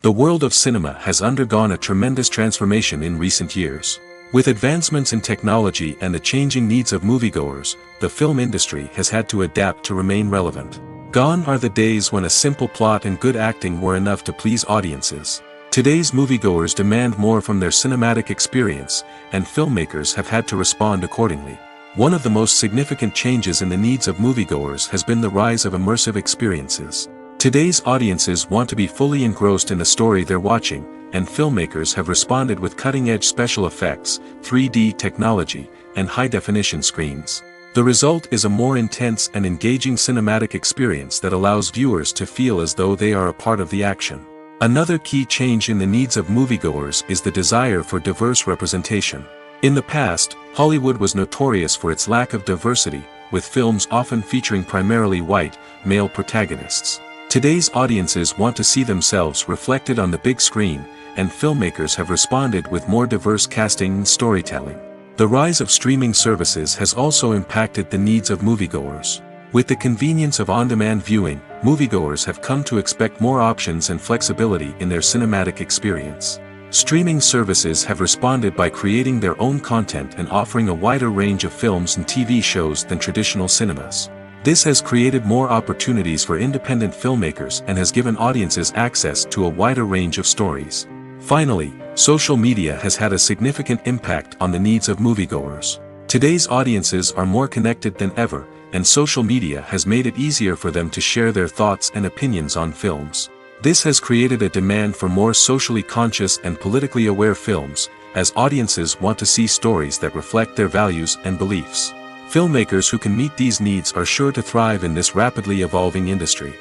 A: The world of cinema has undergone a tremendous transformation in recent years. With advancements in technology and the changing needs of moviegoers, the film industry has had to adapt to remain relevant. Gone are the days when a simple plot and good acting were enough to please audiences. Today's moviegoers demand more from their cinematic experience, and filmmakers have had to respond accordingly. One of the most significant changes in the needs of moviegoers has been the rise of immersive experiences. Today's audiences want to be fully engrossed in the story they're watching, and filmmakers have responded with cutting-edge special effects, 3D technology, and high-definition screens. The result is a more intense and engaging cinematic experience that allows viewers to feel as though they are a part of the action. Another key change in the needs of moviegoers is the desire for diverse representation. In the past, Hollywood was notorious for its lack of diversity, with films often featuring primarily white, male protagonists. Today's audiences want to see themselves reflected on the big screen, and filmmakers have responded with more diverse casting and storytelling. The rise of streaming services has also impacted the needs of moviegoers. With the convenience of on-demand viewing, moviegoers have come to expect more options and flexibility in their cinematic experience. Streaming services have responded by creating their own content and offering a wider range of films and TV shows than traditional cinemas. This has created more opportunities for independent filmmakers and has given audiences access to a wider range of stories. Finally, social media has had a significant impact on the needs of moviegoers. Today's audiences are more connected than ever, and social media has made it easier for them to share their thoughts and opinions on films. This has created a demand for more socially conscious and politically aware films, as audiences want to see stories that reflect their values and beliefs. Filmmakers who can meet these needs are sure to thrive in this rapidly evolving industry.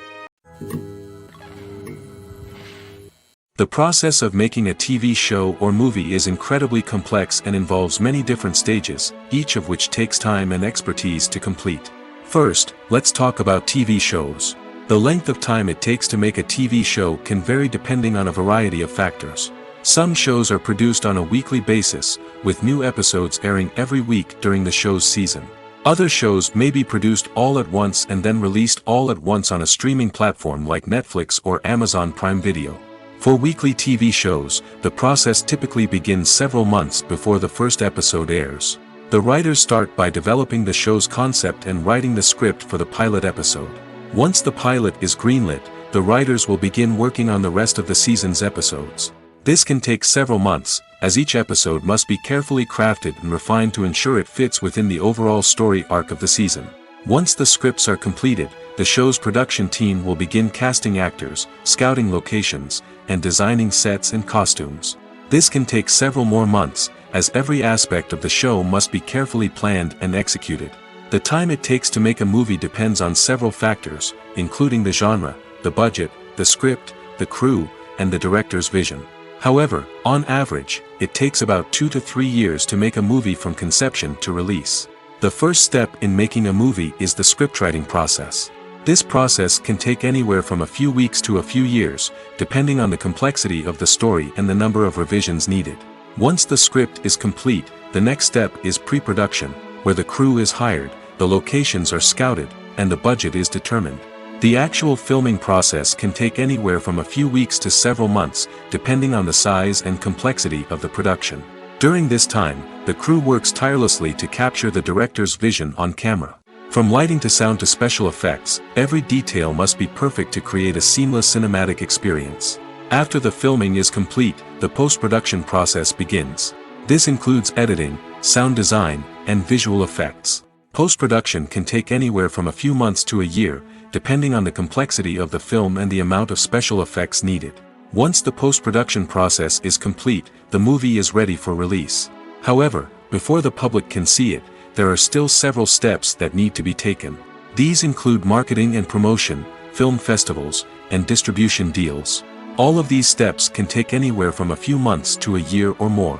A: The process of making a TV show or movie is incredibly complex and involves many different stages, each of which takes time and expertise to complete. First, let's talk about TV shows. The length of time it takes to make a TV show can vary depending on a variety of factors. Some shows are produced on a weekly basis, with new episodes airing every week during the show's season. Other shows may be produced all at once and then released all at once on a streaming platform like Netflix or Amazon Prime Video. For weekly TV shows, the process typically begins several months before the first episode airs. The writers start by developing the show's concept and writing the script for the pilot episode. Once the pilot is greenlit, the writers will begin working on the rest of the season's episodes. This can take several months, as each episode must be carefully crafted and refined to ensure it fits within the overall story arc of the season. Once the scripts are completed, the show's production team will begin casting actors, scouting locations, and designing sets and costumes. This can take several more months, as every aspect of the show must be carefully planned and executed. The time it takes to make a movie depends on several factors, including the genre, the budget, the script, the crew, and the director's vision. However, on average, it takes about 2 to 3 years to make a movie from conception to release. The first step in making a movie is the scriptwriting process. This process can take anywhere from a few weeks to a few years, depending on the complexity of the story and the number of revisions needed. Once the script is complete, the next step is pre-production, where the crew is hired, the locations are scouted, and the budget is determined. The actual filming process can take anywhere from a few weeks to several months, depending on the size and complexity of the production. During this time, the crew works tirelessly to capture the director's vision on camera. From lighting to sound to special effects, every detail must be perfect to create a seamless cinematic experience. After the filming is complete, the post-production process begins. This includes editing, sound design, and visual effects. Post-production can take anywhere from a few months to a year, depending on the complexity of the film and the amount of special effects needed. Once the post-production process is complete, the movie is ready for release. However, before the public can see it, there are still several steps that need to be taken. These include marketing and promotion, film festivals, and distribution deals. All of these steps can take anywhere from a few months to a year or more.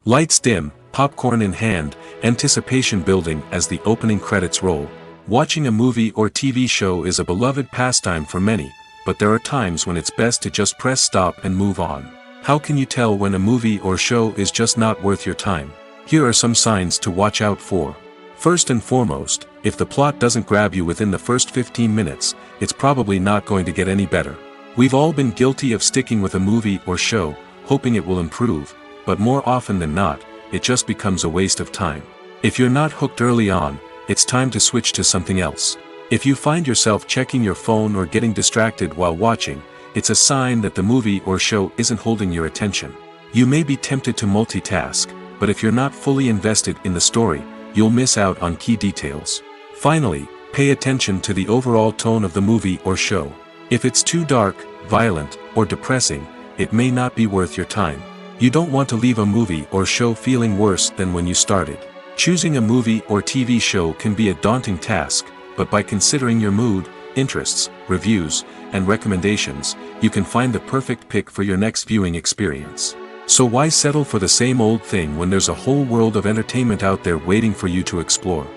A: Lights dim, popcorn in hand, anticipation building as the opening credits roll. Watching a movie or TV show is a beloved pastime for many, but there are times when it's best to just press stop and move on. How can you tell when a movie or show is just not worth your time? Here are some signs to watch out for. First and foremost, if the plot doesn't grab you within the first 15 minutes, it's probably not going to get any better. We've all been guilty of sticking with a movie or show, hoping it will improve, but more often than not, it just becomes a waste of time. If you're not hooked early on, it's time to switch to something else. If you find yourself checking your phone or getting distracted while watching, it's a sign that the movie or show isn't holding your attention. You may be tempted to multitask, but if you're not fully invested in the story, you'll miss out on key details. Finally, pay attention to the overall tone of the movie or show. If it's too dark, violent, or depressing, it may not be worth your time. You don't want to leave a movie or show feeling worse than when you started. Choosing a movie or TV show can be a daunting task, but by considering your mood, interests, reviews, and recommendations, you can find the perfect pick for your next viewing experience. So why settle for the same old thing when there's a whole world of entertainment out there waiting for you to explore?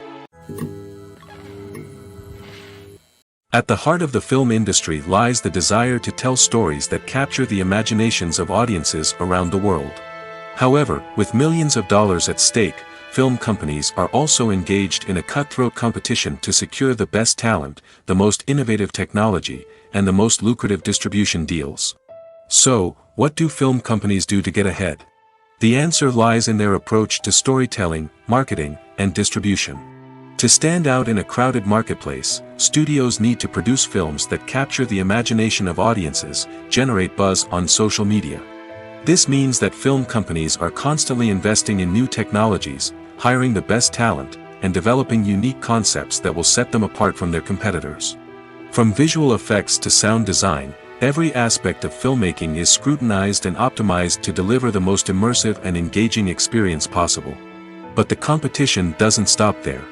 A: At the heart of the film industry lies the desire to tell stories that capture the imaginations of audiences around the world. However, with millions of dollars at stake, film companies are also engaged in a cutthroat competition to secure the best talent, the most innovative technology, and the most lucrative distribution deals. So, what do film companies do to get ahead? The answer lies in their approach to storytelling, marketing, and distribution. To stand out in a crowded marketplace, studios need to produce films that capture the imagination of audiences, generate buzz on social media. This means that film companies are constantly investing in new technologies, hiring the best talent, and developing unique concepts that will set them apart from their competitors. From visual effects to sound design, every aspect of filmmaking is scrutinized and optimized to deliver the most immersive and engaging experience possible. But the competition doesn't stop there.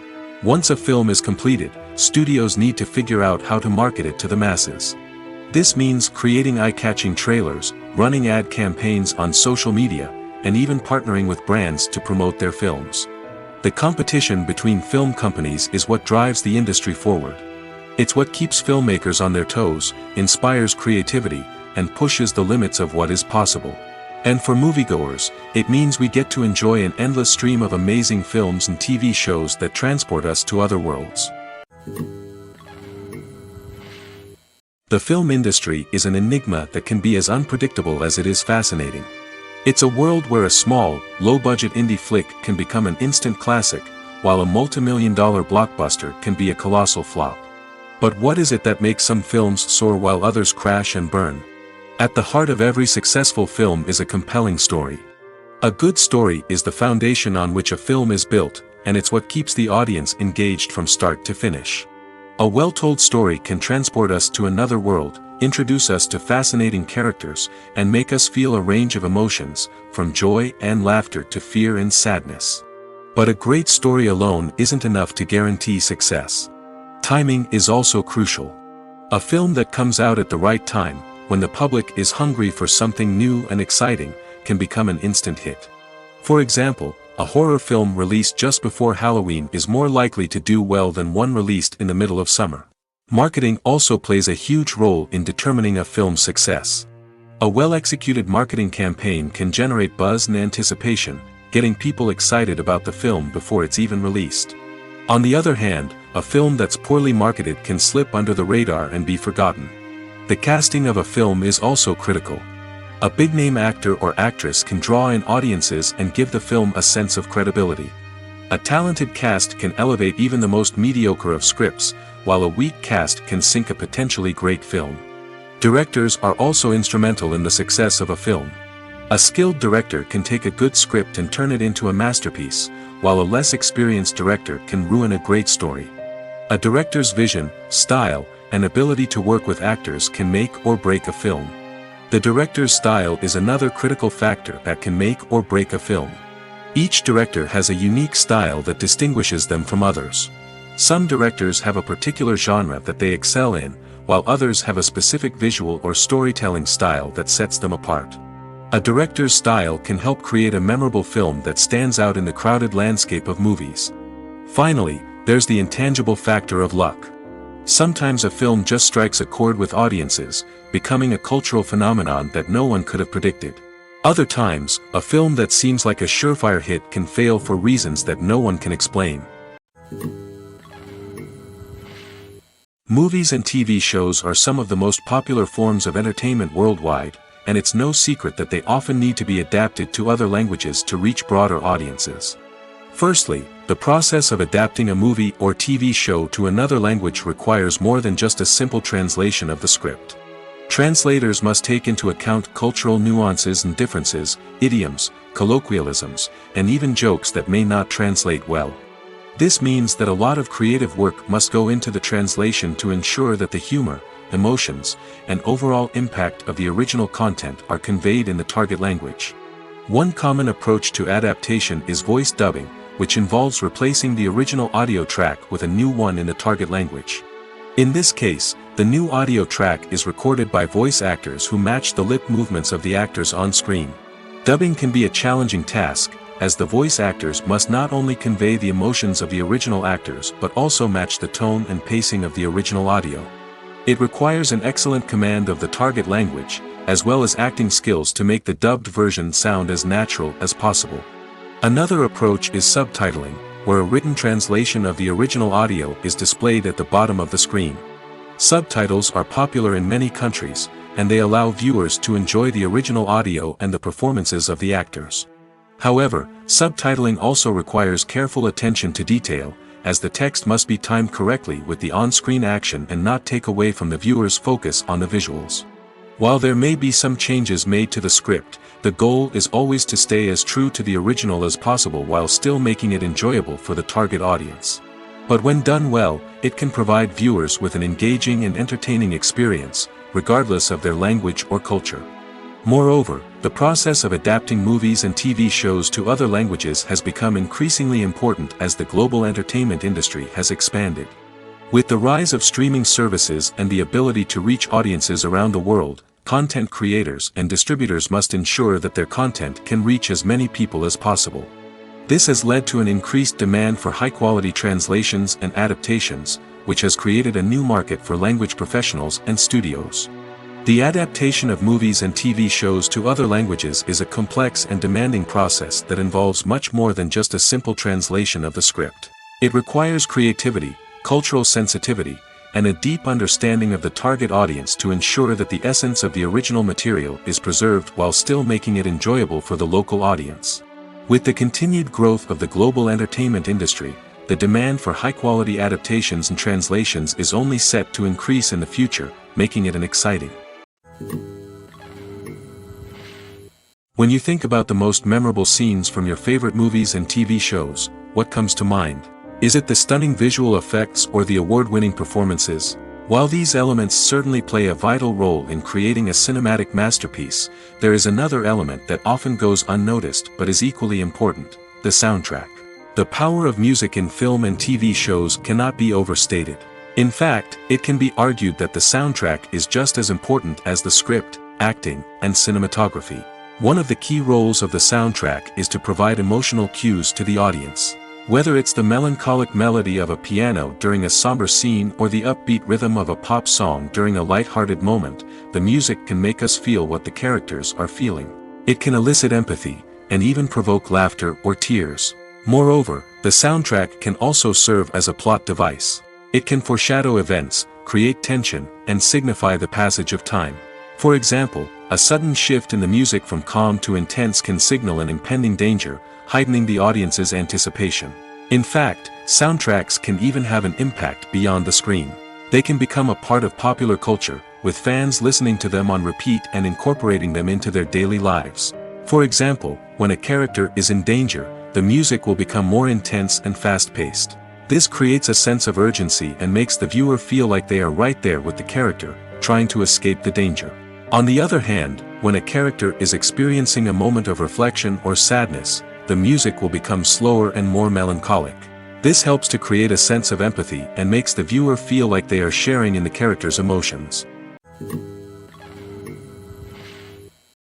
A: Once a film is completed, studios need to figure out how to market it to the masses. This means creating eye-catching trailers, running ad campaigns on social media, and even partnering with brands to promote their films. The competition between film companies is what drives the industry forward. It's what keeps filmmakers on their toes, inspires creativity, and pushes the limits of what is possible. And for moviegoers, it means we get to enjoy an endless stream of amazing films and TV shows that transport us to other worlds. The film industry is an enigma that can be as unpredictable as it is fascinating. It's a world where a small, low-budget indie flick can become an instant classic, while a multi-million-dollar blockbuster can be a colossal flop. But what is it that makes some films soar while others crash and burn? At the heart of every successful film is a compelling story. A good story is the foundation on which a film is built, and it's what keeps the audience engaged from start to finish. A well-told story can transport us to another world, introduce us to fascinating characters, and make us feel a range of emotions, from joy and laughter to fear and sadness. But a great story alone isn't enough to guarantee success. Timing is also crucial. A film that comes out at the right time, when the public is hungry for something new and exciting, can become an instant hit. For example, a horror film released just before Halloween is more likely to do well than one released in the middle of summer. Marketing also plays a huge role in determining a film's success. A well-executed marketing campaign can generate buzz and anticipation, getting people excited about the film before it's even released. On the other hand, a film that's poorly marketed can slip under the radar and be forgotten. The casting of a film is also critical. A big-name actor or actress can draw in audiences and give the film a sense of credibility. A talented cast can elevate even the most mediocre of scripts, while a weak cast can sink a potentially great film. Directors are also instrumental in the success of a film. A skilled director can take a good script and turn it into a masterpiece, while a less experienced director can ruin a great story. A director's vision, style, and ability to work with actors can make or break a film. The director's style is another critical factor that can make or break a film. Each director has a unique style that distinguishes them from others. Some directors have a particular genre that they excel in, while others have a specific visual or storytelling style that sets them apart. A director's style can help create a memorable film that stands out in the crowded landscape of movies. Finally, there's the intangible factor of luck. Sometimes a film just strikes a chord with audiences, becoming a cultural phenomenon that no one could have predicted. Other times, a film that seems like a surefire hit can fail for reasons that no one can explain. Movies and TV shows are some of the most popular forms of entertainment worldwide, and it's no secret that they often need to be adapted to other languages to reach broader audiences. Firstly, the process of adapting a movie or TV show to another language requires more than just a simple translation of the script. Translators must take into account cultural nuances and differences, idioms, colloquialisms, and even jokes that may not translate well. This means that a lot of creative work must go into the translation to ensure that the humor, emotions, and overall impact of the original content are conveyed in the target language. One common approach to adaptation is voice dubbing, which involves replacing the original audio track with a new one in the target language. In this case, the new audio track is recorded by voice actors who match the lip movements of the actors on screen. Dubbing can be a challenging task, as the voice actors must not only convey the emotions of the original actors but also match the tone and pacing of the original audio. It requires an excellent command of the target language, as well as acting skills to make the dubbed version sound as natural as possible. Another approach is subtitling, where a written translation of the original audio is displayed at the bottom of the screen. Subtitles are popular in many countries, and they allow viewers to enjoy the original audio and the performances of the actors. However, subtitling also requires careful attention to detail, as the text must be timed correctly with the on-screen action and not take away from the viewer's focus on the visuals. While there may be some changes made to the script, the goal is always to stay as true to the original as possible while still making it enjoyable for the target audience. But when done well, it can provide viewers with an engaging and entertaining experience, regardless of their language or culture. Moreover, the process of adapting movies and TV shows to other languages has become increasingly important as the global entertainment industry has expanded. With the rise of streaming services and the ability to reach audiences around the world, content creators and distributors must ensure that their content can reach as many people as possible. This has led to an increased demand for high-quality translations and adaptations, which has created a new market for language professionals and studios. The adaptation of movies and TV shows to other languages is a complex and demanding process that involves much more than just a simple translation of the script. It requires creativity, cultural sensitivity, and a deep understanding of the target audience to ensure that the essence of the original material is preserved while still making it enjoyable for the local audience. With the continued growth of the global entertainment industry, the demand for high-quality adaptations and translations is only set to increase in the future, making it an exciting. When you think about the most memorable scenes from your favorite movies and TV shows, what comes to mind? Is it the stunning visual effects or the award-winning performances? While these elements certainly play a vital role in creating a cinematic masterpiece, there is another element that often goes unnoticed but is equally important: the soundtrack. The power of music in film and TV shows cannot be overstated. In fact, it can be argued that the soundtrack is just as important as the script, acting, and cinematography. One of the key roles of the soundtrack is to provide emotional cues to the audience. Whether it's the melancholic melody of a piano during a somber scene or the upbeat rhythm of a pop song during a light-hearted moment, the music can make us feel what the characters are feeling. It can elicit empathy, and even provoke laughter or tears. Moreover, the soundtrack can also serve as a plot device. It can foreshadow events, create tension, and signify the passage of time. For example, a sudden shift in the music from calm to intense can signal an impending danger, heightening the audience's anticipation. In fact, soundtracks can even have an impact beyond the screen. They can become a part of popular culture, with fans listening to them on repeat and incorporating them into their daily lives. For example, when a character is in danger, the music will become more intense and fast-paced. This creates a sense of urgency and makes the viewer feel like they are right there with the character, trying to escape the danger. On the other hand, when a character is experiencing a moment of reflection or sadness, the music will become slower and more melancholic. This helps to create a sense of empathy and makes the viewer feel like they are sharing in the character's emotions.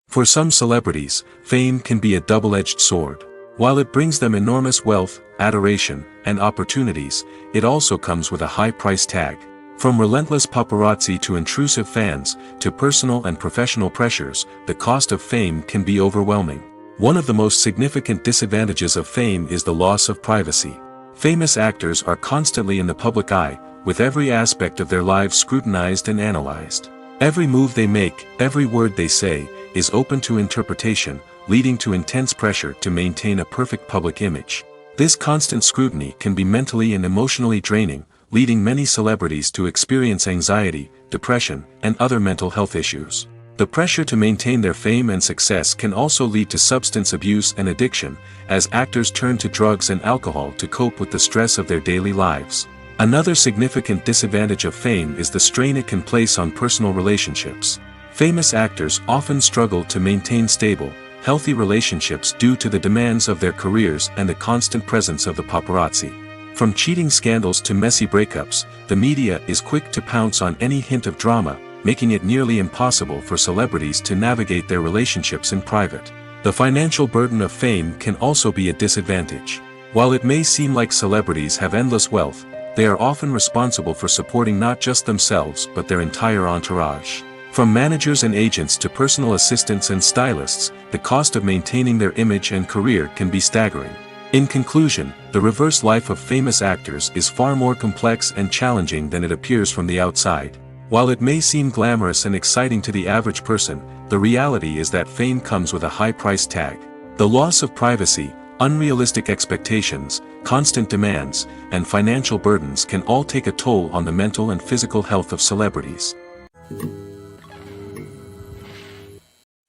A: For some celebrities, fame can be a double-edged sword. While it brings them enormous wealth, adoration, and opportunities, it also comes with a high price tag. From relentless paparazzi to intrusive fans, to personal and professional pressures, the cost of fame can be overwhelming. One of the most significant disadvantages of fame is the loss of privacy. Famous actors are constantly in the public eye, with every aspect of their lives scrutinized and analyzed. Every move they make, every word they say, is open to interpretation, leading to intense pressure to maintain a perfect public image. This constant scrutiny can be mentally and emotionally draining, leading many celebrities to experience anxiety, depression, and other mental health issues. The pressure to maintain their fame and success can also lead to substance abuse and addiction, as actors turn to drugs and alcohol to cope with the stress of their daily lives. Another significant disadvantage of fame is the strain it can place on personal relationships. Famous actors often struggle to maintain stable, healthy relationships due to the demands of their careers and the constant presence of the paparazzi. From cheating scandals to messy breakups, the media is quick to pounce on any hint of drama, making it nearly impossible for celebrities to navigate their relationships in private. The financial burden of fame can also be a disadvantage. While it may seem like celebrities have endless wealth, they are often responsible for supporting not just themselves but their entire entourage. From managers and agents to personal assistants and stylists, the cost of maintaining their image and career can be staggering. In conclusion, the reverse life of famous actors is far more complex and challenging than it appears from the outside. While it may seem glamorous and exciting to the average person, the reality is that fame comes with a high price tag. The loss of privacy, unrealistic expectations, constant demands, and financial burdens can all take a toll on the mental and physical health of celebrities.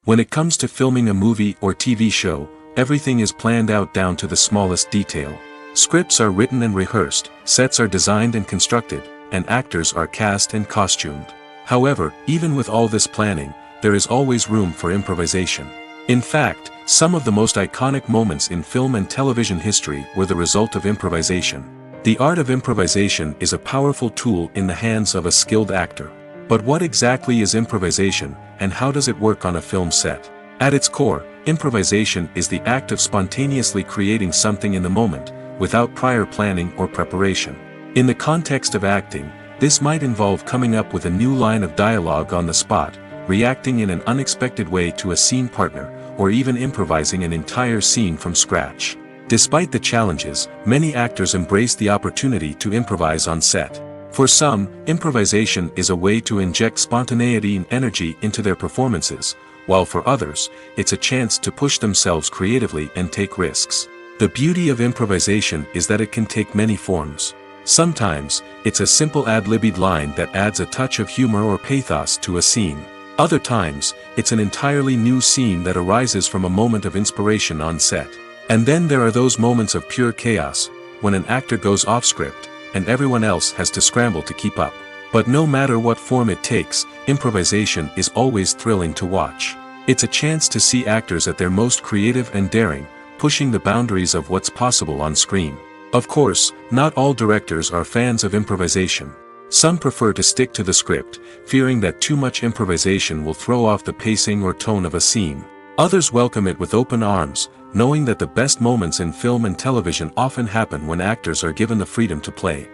A: When it comes to filming a movie or TV show, everything is planned out down to the smallest detail. Scripts are written and rehearsed, sets are designed and constructed, and actors are cast and costumed. However, even with all this planning, there is always room for improvisation. In fact, some of the most iconic moments in film and television history were the result of improvisation. The art of improvisation is a powerful tool in the hands of a skilled actor. But what exactly is improvisation, and how does it work on a film set? At its core, improvisation is the act of spontaneously creating something in the moment, without prior planning or preparation. In the context of acting, this might involve coming up with a new line of dialogue on the spot, reacting in an unexpected way to a scene partner, or even improvising an entire scene from scratch. Despite the challenges, many actors embrace the opportunity to improvise on set. For some, improvisation is a way to inject spontaneity and energy into their performances, while for others, it's a chance to push themselves creatively and take risks. The beauty of improvisation is that it can take many forms. Sometimes, it's a simple ad-libbed line that adds a touch of humor or pathos to a scene. Other times, it's an entirely new scene that arises from a moment of inspiration on set. And then there are those moments of pure chaos, when an actor goes off script, and everyone else has to scramble to keep up. But no matter what form it takes, improvisation is always thrilling to watch. It's a chance to see actors at their most creative and daring, pushing the boundaries of what's possible on screen. Of course, not all directors are fans of improvisation. Some prefer to stick to the script, fearing that too much improvisation will throw off the pacing or tone of a scene. Others welcome it with open arms, knowing that the best moments in film and television often happen when actors are given the freedom to play.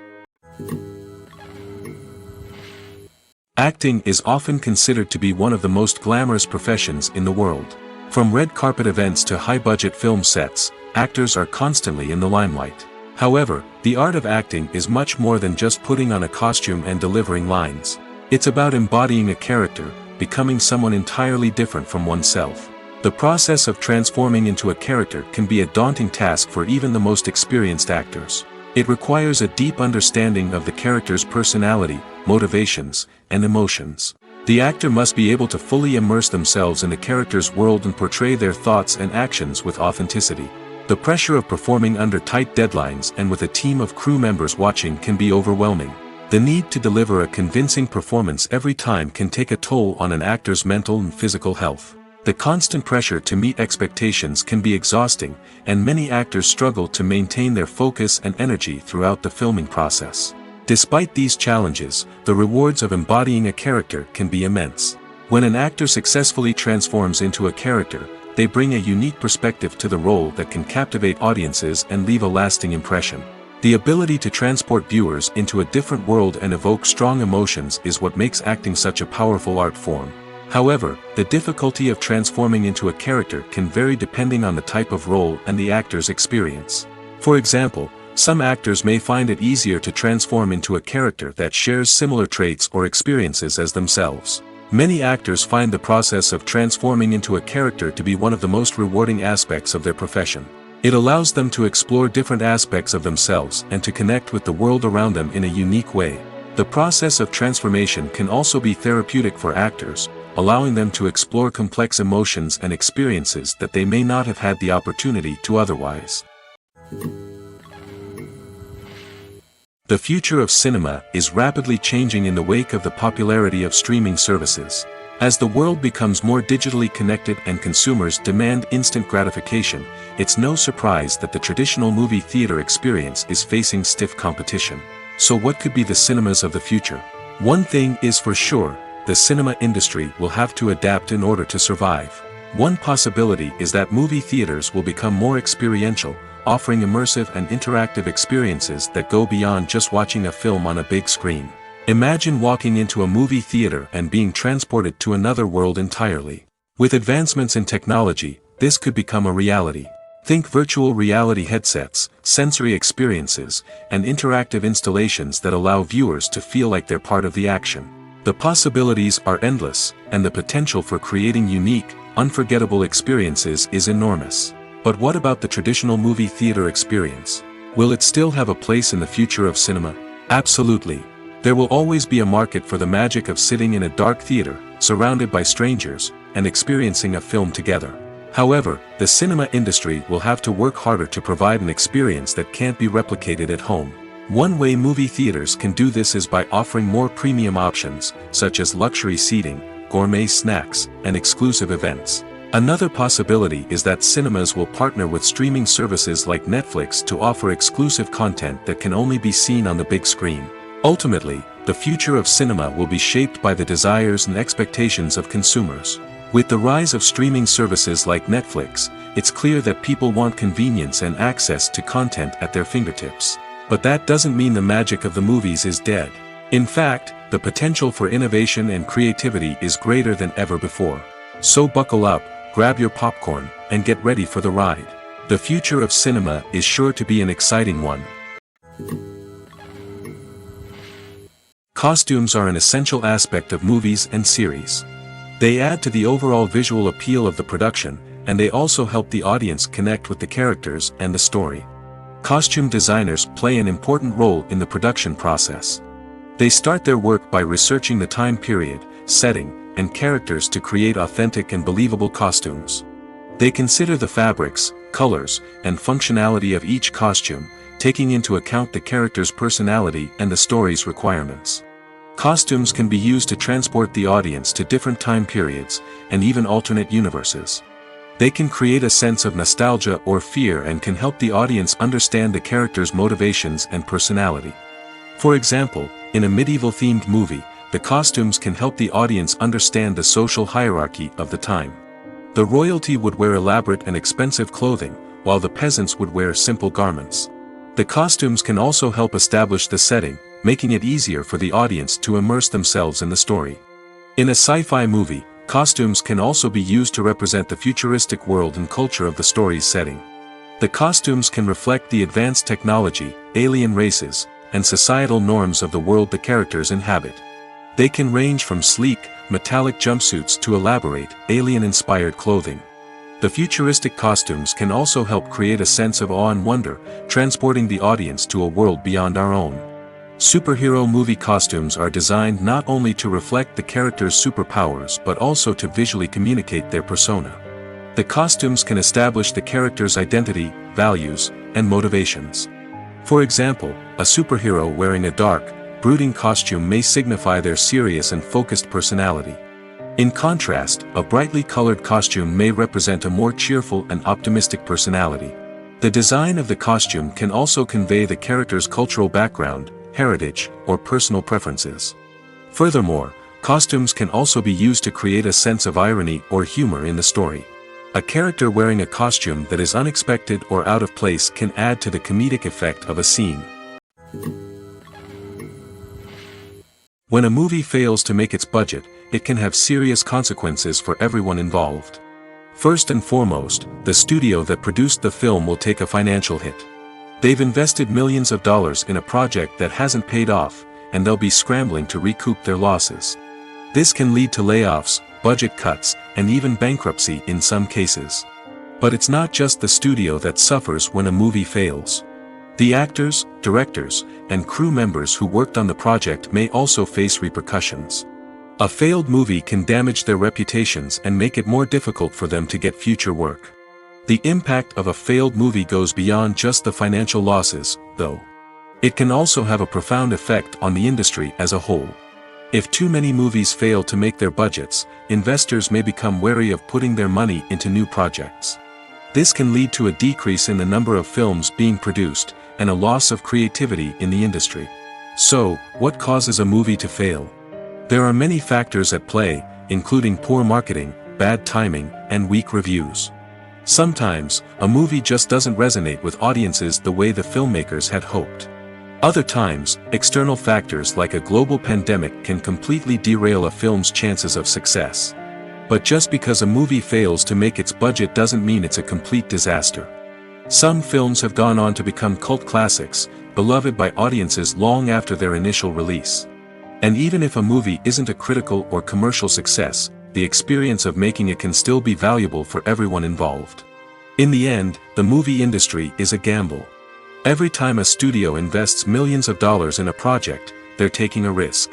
A: Acting is often considered to be one of the most glamorous professions in the world. From red carpet events to high-budget film sets, actors are constantly in the limelight. However, the art of acting is much more than just putting on a costume and delivering lines. It's about embodying a character, becoming someone entirely different from oneself. The process of transforming into a character can be a daunting task for even the most experienced actors. It requires a deep understanding of the character's personality, motivations, and emotions. The actor must be able to fully immerse themselves in the character's world and portray their thoughts and actions with authenticity. The pressure of performing under tight deadlines and with a team of crew members watching can be overwhelming. The need to deliver a convincing performance every time can take a toll on an actor's mental and physical health. The constant pressure to meet expectations can be exhausting, and many actors struggle to maintain their focus and energy throughout the filming process. Despite these challenges, the rewards of embodying a character can be immense. When an actor successfully transforms into a character, they bring a unique perspective to the role that can captivate audiences and leave a lasting impression. The ability to transport viewers into a different world and evoke strong emotions is what makes acting such a powerful art form. However, the difficulty of transforming into a character can vary depending on the type of role and the actor's experience. For example, some actors may find it easier to transform into a character that shares similar traits or experiences as themselves. Many actors find the process of transforming into a character to be one of the most rewarding aspects of their profession. It allows them to explore different aspects of themselves and to connect with the world around them in a unique way. The process of transformation can also be therapeutic for actors, allowing them to explore complex emotions and experiences that they may not have had the opportunity to otherwise. The future of cinema is rapidly changing in the wake of the popularity of streaming services. As the world becomes more digitally connected and consumers demand instant gratification, it's no surprise that the traditional movie theater experience is facing stiff competition. So what could be the cinemas of the future? One thing is for sure, the cinema industry will have to adapt in order to survive. One possibility is that movie theaters will become more experiential, offering immersive and interactive experiences that go beyond just watching a film on a big screen. Imagine walking into a movie theater and being transported to another world entirely. With advancements in technology, this could become a reality. Think virtual reality headsets, sensory experiences, and interactive installations that allow viewers to feel like they're part of the action. The possibilities are endless, and the potential for creating unique, unforgettable experiences is enormous. But what about the traditional movie theater experience? Will it still have a place in the future of cinema? Absolutely. There will always be a market for the magic of sitting in a dark theater, surrounded by strangers, and experiencing a film together. However, the cinema industry will have to work harder to provide an experience that can't be replicated at home. One way movie theaters can do this is by offering more premium options, such as luxury seating, gourmet snacks, and exclusive events. Another possibility is that cinemas will partner with streaming services like Netflix to offer exclusive content that can only be seen on the big screen. Ultimately, the future of cinema will be shaped by the desires and expectations of consumers. With the rise of streaming services like Netflix, it's clear that people want convenience and access to content at their fingertips. But that doesn't mean the magic of the movies is dead. In fact, the potential for innovation and creativity is greater than ever before. So buckle up, grab your popcorn, and get ready for the ride. The future of cinema is sure to be an exciting one. Costumes are an essential aspect of movies and series. They add to the overall visual appeal of the production, and they also help the audience connect with the characters and the story. Costume designers play an important role in the production process. They start their work by researching the time period, setting, and characters to create authentic and believable costumes. They consider the fabrics, colors, and functionality of each costume, taking into account the character's personality and the story's requirements. Costumes can be used to transport the audience to different time periods, and even alternate universes. They can create a sense of nostalgia or fear and can help the audience understand the character's motivations and personality. For example, in a medieval-themed movie, the costumes can help the audience understand the social hierarchy of the time. The royalty would wear elaborate and expensive clothing, while the peasants would wear simple garments. The costumes can also help establish the setting, making it easier for the audience to immerse themselves in the story. In a sci-fi movie, costumes can also be used to represent the futuristic world and culture of the story's setting. The costumes can reflect the advanced technology, alien races, and societal norms of the world the characters inhabit. They can range from sleek, metallic jumpsuits to elaborate, alien-inspired clothing. The futuristic costumes can also help create a sense of awe and wonder, transporting the audience to a world beyond our own. Superhero movie costumes are designed not only to reflect the character's superpowers but also to visually communicate their persona. The costumes can establish the character's identity, values, and motivations. For example, a superhero wearing a dark, brooding costume may signify their serious and focused personality. In contrast, a brightly colored costume may represent a more cheerful and optimistic personality. The design of the costume can also convey the character's cultural background, heritage, or personal preferences. Furthermore, costumes can also be used to create a sense of irony or humor in the story. A character wearing a costume that is unexpected or out of place can add to the comedic effect of a scene. When a movie fails to make its budget, it can have serious consequences for everyone involved. First and foremost, the studio that produced the film will take a financial hit. They've invested millions of dollars in a project that hasn't paid off, and they'll be scrambling to recoup their losses. This can lead to layoffs, budget cuts, and even bankruptcy in some cases. But it's not just the studio that suffers when a movie fails. The actors, directors, and crew members who worked on the project may also face repercussions. A failed movie can damage their reputations and make it more difficult for them to get future work. The impact of a failed movie goes beyond just the financial losses, though. It can also have a profound effect on the industry as a whole. If too many movies fail to make their budgets, investors may become wary of putting their money into new projects. This can lead to a decrease in the number of films being produced, and a loss of creativity in the industry. So, what causes a movie to fail? There are many factors at play, including poor marketing, bad timing, and weak reviews. Sometimes, a movie just doesn't resonate with audiences the way the filmmakers had hoped. Other times, external factors like a global pandemic can completely derail a film's chances of success. But just because a movie fails to make its budget doesn't mean it's a complete disaster. Some films have gone on to become cult classics, beloved by audiences long after their initial release. And even if a movie isn't a critical or commercial success, the experience of making it can still be valuable for everyone involved. In the end, the movie industry is a gamble. Every time a studio invests millions of dollars in a project, they're taking a risk.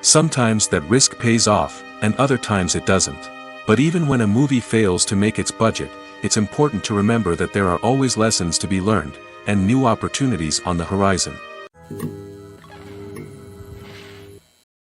A: Sometimes that risk pays off, and other times it doesn't. But even when a movie fails to make its budget, it's important to remember that there are always lessons to be learned, and new opportunities on the horizon.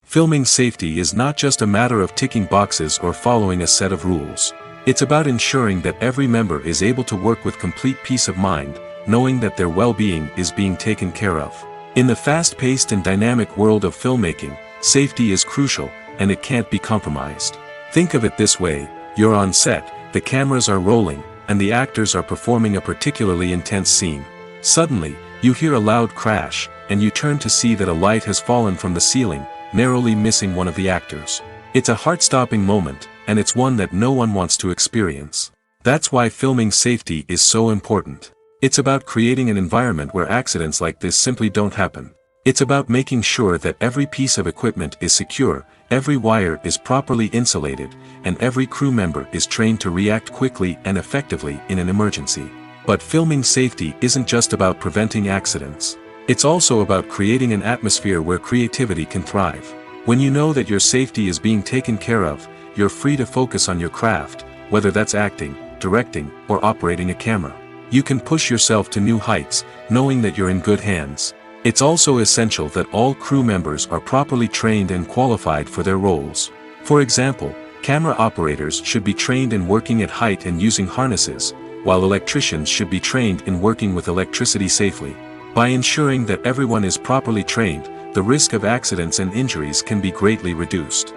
A: Filming safety is not just a matter of ticking boxes or following a set of rules. It's about ensuring that every member is able to work with complete peace of mind, knowing that their well-being is being taken care of. In the fast-paced and dynamic world of filmmaking, safety is crucial, and it can't be compromised. Think of it this way: you're on set, the cameras are rolling, and the actors are performing a particularly intense scene. Suddenly, you hear a loud crash, and you turn to see that a light has fallen from the ceiling, narrowly missing one of the actors. It's a heart-stopping moment, and it's one that no one wants to experience. That's why filming safety is so important. It's about creating an environment where accidents like this simply don't happen. It's about making sure that every piece of equipment is secure, every wire is properly insulated, and every crew member is trained to react quickly and effectively in an emergency. But filming safety isn't just about preventing accidents. It's also about creating an atmosphere where creativity can thrive. When you know that your safety is being taken care of, you're free to focus on your craft, whether that's acting, directing, or operating a camera. You can push yourself to new heights, knowing that you're in good hands. It's also essential that all crew members are properly trained and qualified for their roles. For example, camera operators should be trained in working at height and using harnesses, while electricians should be trained in working with electricity safely. By ensuring that everyone is properly trained, the risk of accidents and injuries can be greatly reduced.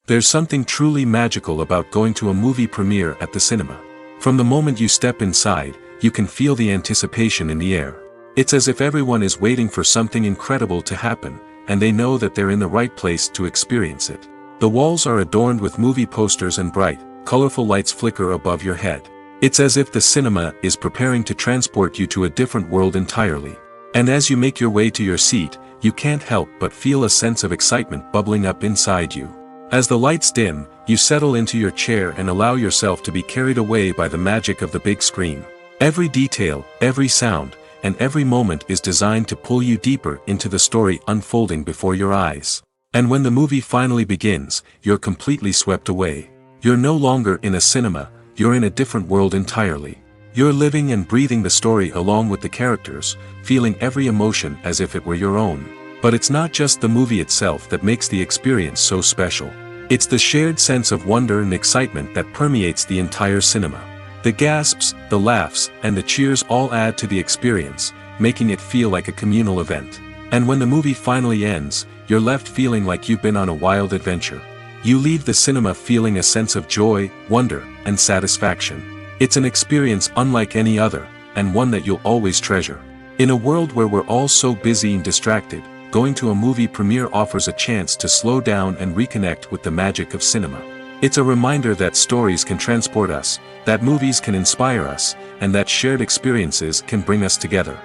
A: There's something truly magical about going to a movie premiere at the cinema. From the moment you step inside, you can feel the anticipation in the air. It's as if everyone is waiting for something incredible to happen, and they know that they're in the right place to experience it. The walls are adorned with movie posters and bright, colorful lights flicker above your head. It's as if the cinema is preparing to transport you to a different world entirely. And as you make your way to your seat, you can't help but feel a sense of excitement bubbling up inside you. As the lights dim, you settle into your chair and allow yourself to be carried away by the magic of the big screen. Every detail, every sound, and every moment is designed to pull you deeper into the story unfolding before your eyes. And when the movie finally begins, you're completely swept away. You're no longer in a cinema, you're in a different world entirely. You're living and breathing the story along with the characters, feeling every emotion as if it were your own. But it's not just the movie itself that makes the experience so special. It's the shared sense of wonder and excitement that permeates the entire cinema. The gasps, the laughs, and the cheers all add to the experience, making it feel like a communal event. And when the movie finally ends, you're left feeling like you've been on a wild adventure. You leave the cinema feeling a sense of joy, wonder, and satisfaction. It's an experience unlike any other, and one that you'll always treasure. In a world where we're all so busy and distracted, going to a movie premiere offers a chance to slow down and reconnect with the magic of cinema. It's a reminder that stories can transport us, that movies can inspire us, and that shared experiences can bring us together.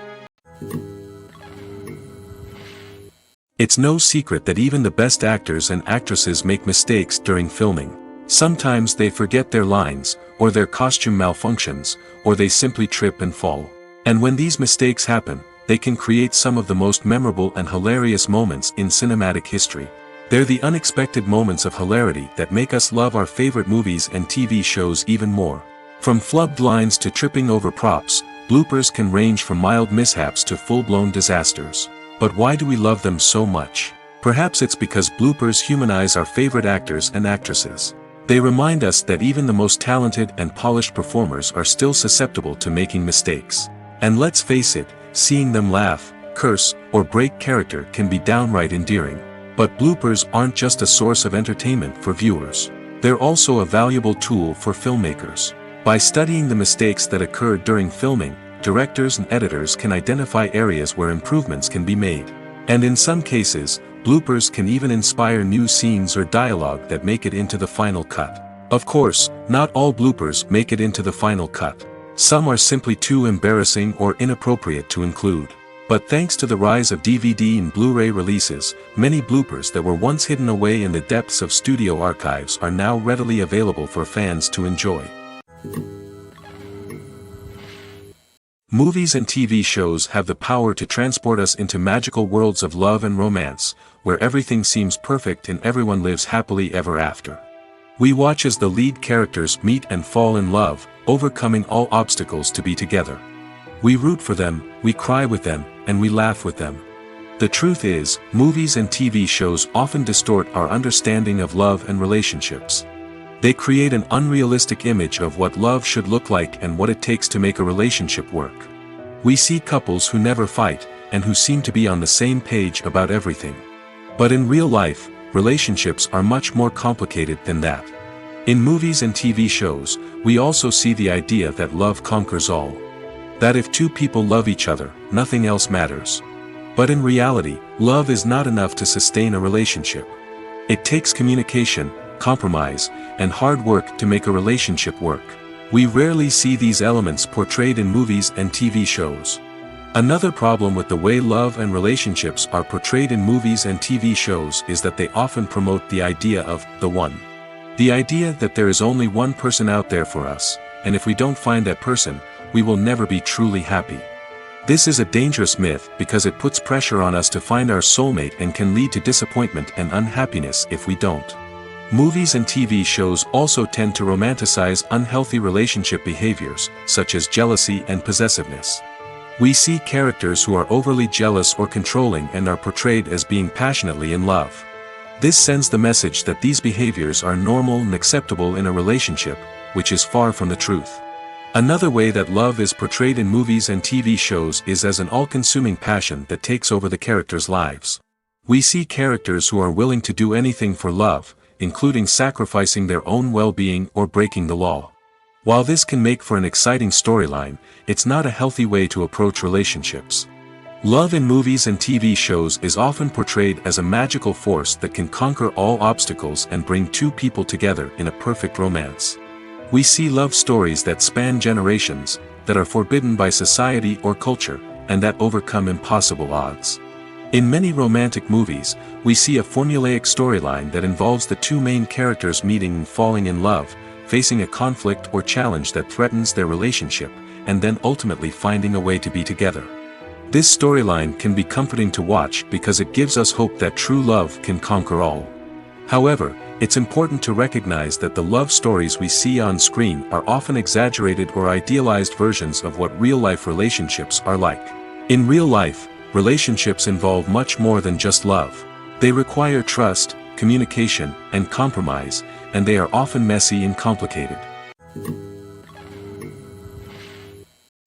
A: It's no secret that even the best actors and actresses make mistakes during filming. Sometimes they forget their lines, or their costume malfunctions, or they simply trip and fall. And when these mistakes happen, they can create some of the most memorable and hilarious moments in cinematic history. They're the unexpected moments of hilarity that make us love our favorite movies and TV shows even more. From flubbed lines to tripping over props, bloopers can range from mild mishaps to full-blown disasters. But why do we love them so much? Perhaps it's because bloopers humanize our favorite actors and actresses. They remind us that even the most talented and polished performers are still susceptible to making mistakes. And let's face it, seeing them laugh, curse, or break character can be downright endearing. But bloopers aren't just a source of entertainment for viewers. They're also a valuable tool for filmmakers. By studying the mistakes that occurred during filming, directors and editors can identify areas where improvements can be made. And in some cases, bloopers can even inspire new scenes or dialogue that make it into the final cut. Of course, not all bloopers make it into the final cut. Some are simply too embarrassing or inappropriate to include. But thanks to the rise of DVD and Blu-ray releases, many bloopers that were once hidden away in the depths of studio archives are now readily available for fans to enjoy. Movies and TV shows have the power to transport us into magical worlds of love and romance, where everything seems perfect and everyone lives happily ever after. We watch as the lead characters meet and fall in love, overcoming all obstacles to be together. We root for them, we cry with them, and we laugh with them. The truth is, movies and TV shows often distort our understanding of love and relationships. They create an unrealistic image of what love should look like and what it takes to make a relationship work. We see couples who never fight, and who seem to be on the same page about everything. But in real life, relationships are much more complicated than that. In movies and TV shows, we also see the idea that love conquers all. That if two people love each other, nothing else matters. But in reality, love is not enough to sustain a relationship. It takes communication, compromise, and hard work to make a relationship work. We rarely see these elements portrayed in movies and TV shows. Another problem with the way love and relationships are portrayed in movies and TV shows is that they often promote the idea of the one. The idea that there is only one person out there for us, and if we don't find that person, we will never be truly happy. This is a dangerous myth because it puts pressure on us to find our soulmate and can lead to disappointment and unhappiness if we don't. Movies and TV shows also tend to romanticize unhealthy relationship behaviors, such as jealousy and possessiveness. We see characters who are overly jealous or controlling and are portrayed as being passionately in love. This sends the message that these behaviors are normal and acceptable in a relationship, which is far from the truth. Another way that love is portrayed in movies and TV shows is as an all-consuming passion that takes over the characters' lives. We see characters who are willing to do anything for love, including sacrificing their own well-being or breaking the law. While this can make for an exciting storyline, it's not a healthy way to approach relationships. Love in movies and TV shows is often portrayed as a magical force that can conquer all obstacles and bring two people together in a perfect romance. We see love stories that span generations, that are forbidden by society or culture, and that overcome impossible odds. In many romantic movies, we see a formulaic storyline that involves the two main characters meeting and falling in love, facing a conflict or challenge that threatens their relationship, and then ultimately finding a way to be together. This storyline can be comforting to watch because it gives us hope that true love can conquer all. However, it's important to recognize that the love stories we see on screen are often exaggerated or idealized versions of what real-life relationships are like. In real life, relationships involve much more than just love. They require trust, communication, and compromise, and they are often messy and complicated.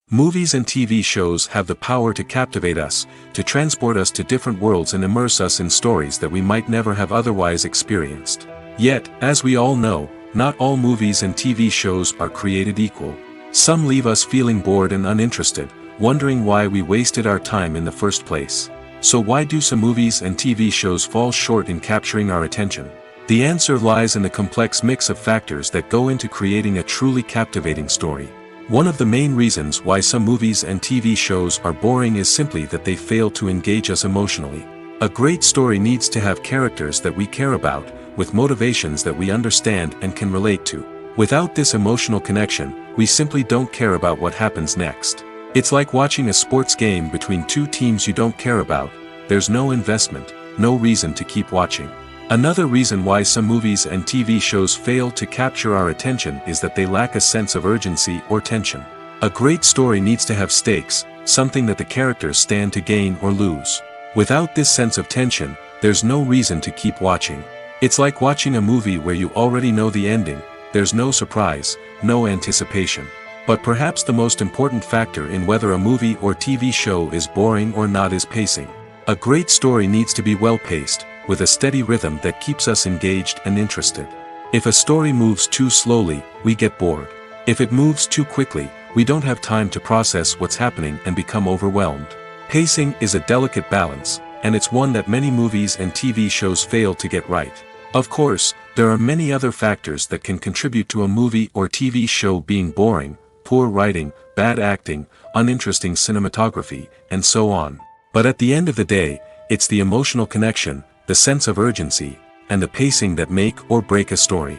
A: Movies and TV shows have the power to captivate us, to transport us to different worlds and immerse us in stories that we might never have otherwise experienced. Yet, as we all know, not all movies and TV shows are created equal. Some leave us feeling bored and uninterested, wondering why we wasted our time in the first place. So why do some movies and TV shows fall short in capturing our attention? The answer lies in the complex mix of factors that go into creating a truly captivating story. One of the main reasons why some movies and TV shows are boring is simply that they fail to engage us emotionally. A great story needs to have characters that we care about, with motivations that we understand and can relate to. Without this emotional connection, we simply don't care about what happens next. It's like watching a sports game between two teams you don't care about. There's no investment, no reason to keep watching. Another reason why some movies and TV shows fail to capture our attention is that they lack a sense of urgency or tension. A great story needs to have stakes, something that the characters stand to gain or lose. Without this sense of tension, there's no reason to keep watching. It's like watching a movie where you already know the ending. There's no surprise, no anticipation. But perhaps the most important factor in whether a movie or TV show is boring or not is pacing. A great story needs to be well-paced, with a steady rhythm that keeps us engaged and interested. If a story moves too slowly, we get bored. If it moves too quickly, we don't have time to process what's happening and become overwhelmed. Pacing is a delicate balance, and it's one that many movies and TV shows fail to get right. Of course, there are many other factors that can contribute to a movie or TV show being boring: poor writing, bad acting, uninteresting cinematography, and so on. But at the end of the day, it's the emotional connection, the sense of urgency, and the pacing that make or break a story.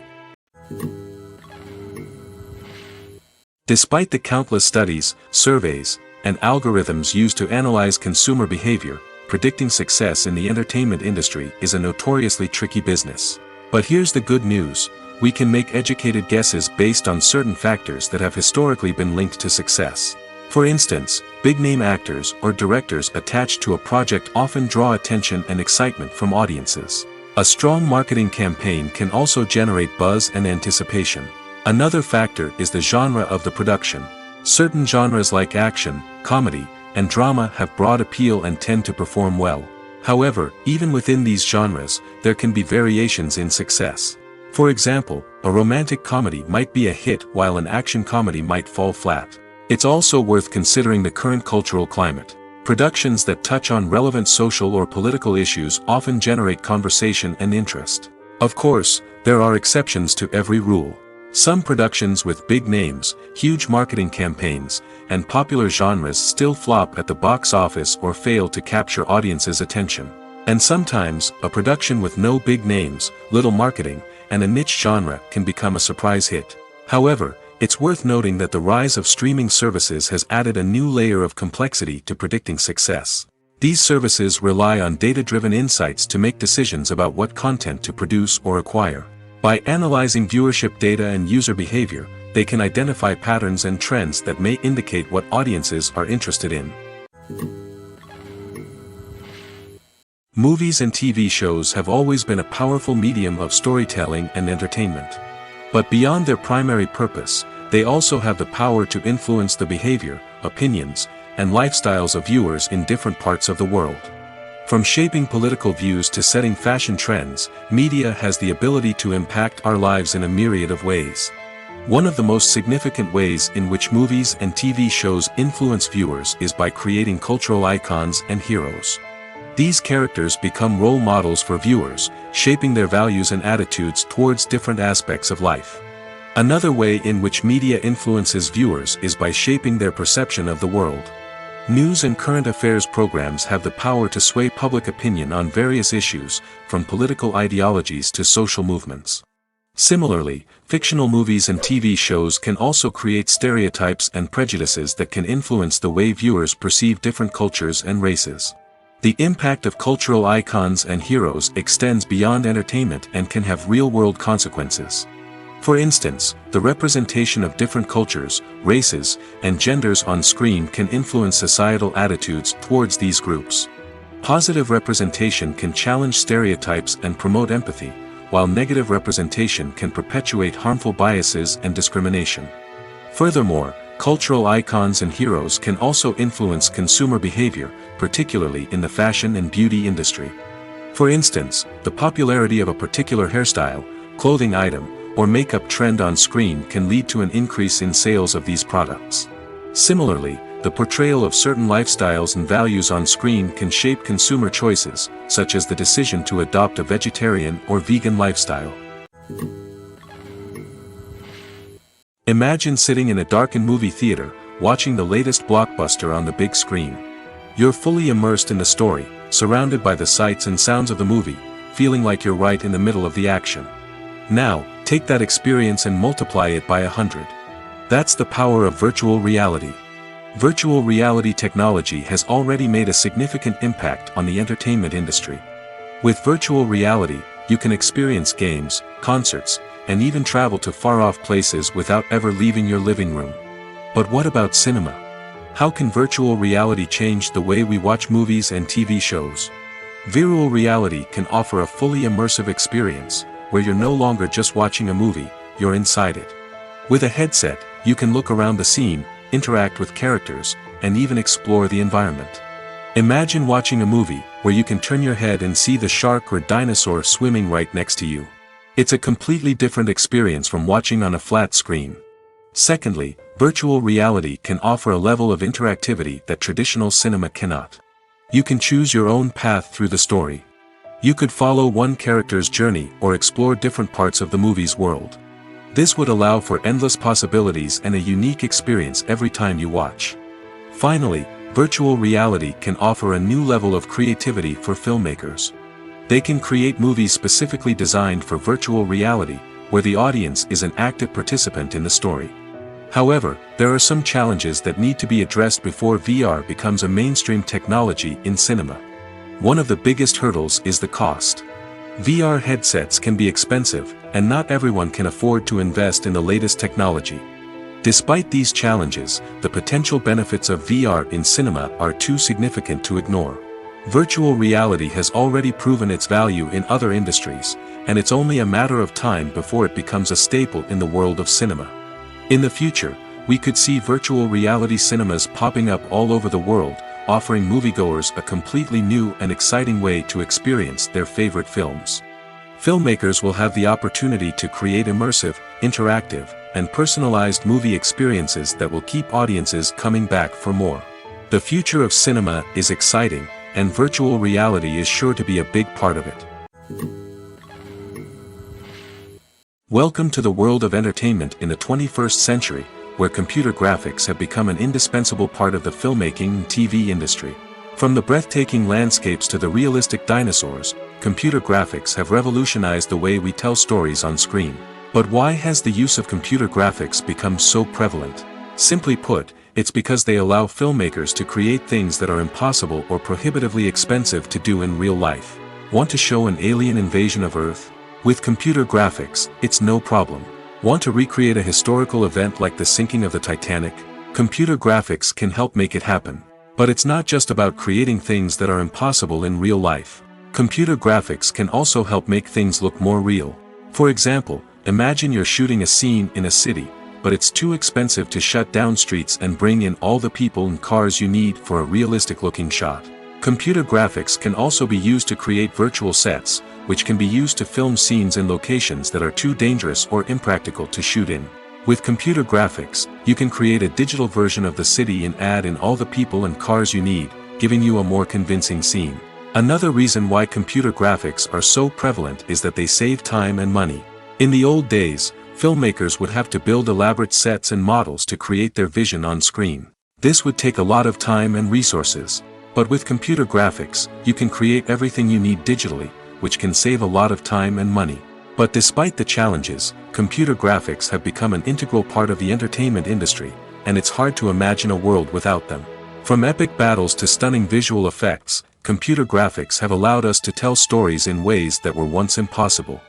A: Despite the countless studies, surveys, and algorithms used to analyze consumer behavior, predicting success in the entertainment industry is a notoriously tricky business. But here's the good news: we can make educated guesses based on certain factors that have historically been linked to success. For instance, big-name actors or directors attached to a project often draw attention and excitement from audiences. A strong marketing campaign can also generate buzz and anticipation. Another factor is the genre of the production. Certain genres like action, comedy, and drama have broad appeal and tend to perform well. However, even within these genres, there can be variations in success. For example, a romantic comedy might be a hit while an action comedy might fall flat. It's also worth considering the current cultural climate. Productions that touch on relevant social or political issues often generate conversation and interest. Of course, there are exceptions to every rule. Some productions with big names, huge marketing campaigns, and popular genres still flop at the box office or fail to capture audiences' attention. And sometimes, a production with no big names, little marketing, and a niche genre can become a surprise hit. However, it's worth noting that the rise of streaming services has added a new layer of complexity to predicting success. These services rely on data-driven insights to make decisions about what content to produce or acquire. By analyzing viewership data and user behavior, they can identify patterns and trends that may indicate what audiences are interested in. Movies and TV shows have always been a powerful medium of storytelling and entertainment. But beyond their primary purpose, they also have the power to influence the behavior, opinions, and lifestyles of viewers in different parts of the world. From shaping political views to setting fashion trends, media has the ability to impact our lives in a myriad of ways. One of the most significant ways in which movies and TV shows influence viewers is by creating cultural icons and heroes. These characters become role models for viewers, shaping their values and attitudes towards different aspects of life. Another way in which media influences viewers is by shaping their perception of the world. News and current affairs programs have the power to sway public opinion on various issues, from political ideologies to social movements. Similarly, fictional movies and TV shows can also create stereotypes and prejudices that can influence the way viewers perceive different cultures and races. The impact of cultural icons and heroes extends beyond entertainment and can have real-world consequences. For instance, the representation of different cultures, races, and genders on screen can influence societal attitudes towards these groups. Positive representation can challenge stereotypes and promote empathy, while negative representation can perpetuate harmful biases and discrimination. Furthermore, cultural icons and heroes can also influence consumer behavior, particularly in the fashion and beauty industry. For instance, the popularity of a particular hairstyle, clothing item, or makeup trend on screen can lead to an increase in sales of these products. Similarly, the portrayal of certain lifestyles and values on screen can shape consumer choices, such as the decision to adopt a vegetarian or vegan lifestyle. Imagine sitting in a darkened movie theater, watching the latest blockbuster on the big screen. You're fully immersed in the story, surrounded by the sights and sounds of the movie, feeling like you're right in the middle of the action. Now, take that experience and multiply it by 100. That's the power of virtual reality. Virtual reality technology has already made a significant impact on the entertainment industry. With virtual reality, you can experience games, concerts, and even travel to far-off places without ever leaving your living room. But what about cinema? How can virtual reality change the way we watch movies and TV shows? Virtual reality can offer a fully immersive experience, where you're no longer just watching a movie, you're inside it. With a headset, you can look around the scene, interact with characters, and even explore the environment. Imagine watching a movie where you can turn your head and see the shark or dinosaur swimming right next to you. It's a completely different experience from watching on a flat screen. Secondly, virtual reality can offer a level of interactivity that traditional cinema cannot. You can choose your own path through the story. You could follow one character's journey or explore different parts of the movie's world. This would allow for endless possibilities and a unique experience every time you watch. Finally, virtual reality can offer a new level of creativity for filmmakers. They can create movies specifically designed for virtual reality, where the audience is an active participant in the story. However, there are some challenges that need to be addressed before VR becomes a mainstream technology in cinema. One of the biggest hurdles is the cost. VR headsets can be expensive, and not everyone can afford to invest in the latest technology. Despite these challenges, the potential benefits of VR in cinema are too significant to ignore. Virtual reality has already proven its value in other industries, and it's only a matter of time before it becomes a staple in the world of cinema. In the future, we could see virtual reality cinemas popping up all over the world, offering moviegoers a completely new and exciting way to experience their favorite films. Filmmakers will have the opportunity to create immersive, interactive, and personalized movie experiences that will keep audiences coming back for more. The future of cinema is exciting, and virtual reality is sure to be a big part of it. Welcome to the world of entertainment in the 21st century, where computer graphics have become an indispensable part of the filmmaking and TV industry. From the breathtaking landscapes to the realistic dinosaurs, computer graphics have revolutionized the way we tell stories on screen. But why has the use of computer graphics become so prevalent? Simply put, it's because they allow filmmakers to create things that are impossible or prohibitively expensive to do in real life. Want to show an alien invasion of Earth? With computer graphics, it's no problem. Want to recreate a historical event like the sinking of the Titanic? Computer graphics can help make it happen. But it's not just about creating things that are impossible in real life. Computer graphics can also help make things look more real. For example, imagine you're shooting a scene in a city, but it's too expensive to shut down streets and bring in all the people and cars you need for a realistic-looking shot. Computer graphics can also be used to create virtual sets, which can be used to film scenes in locations that are too dangerous or impractical to shoot in. With computer graphics, you can create a digital version of the city and add in all the people and cars you need, giving you a more convincing scene. Another reason why computer graphics are so prevalent is that they save time and money. In the old days, filmmakers would have to build elaborate sets and models to create their vision on screen. This would take a lot of time and resources. But with computer graphics, you can create everything you need digitally, which can save a lot of time and money. But despite the challenges, computer graphics have become an integral part of the entertainment industry, and it's hard to imagine a world without them. From epic battles to stunning visual effects, computer graphics have allowed us to tell stories in ways that were once impossible.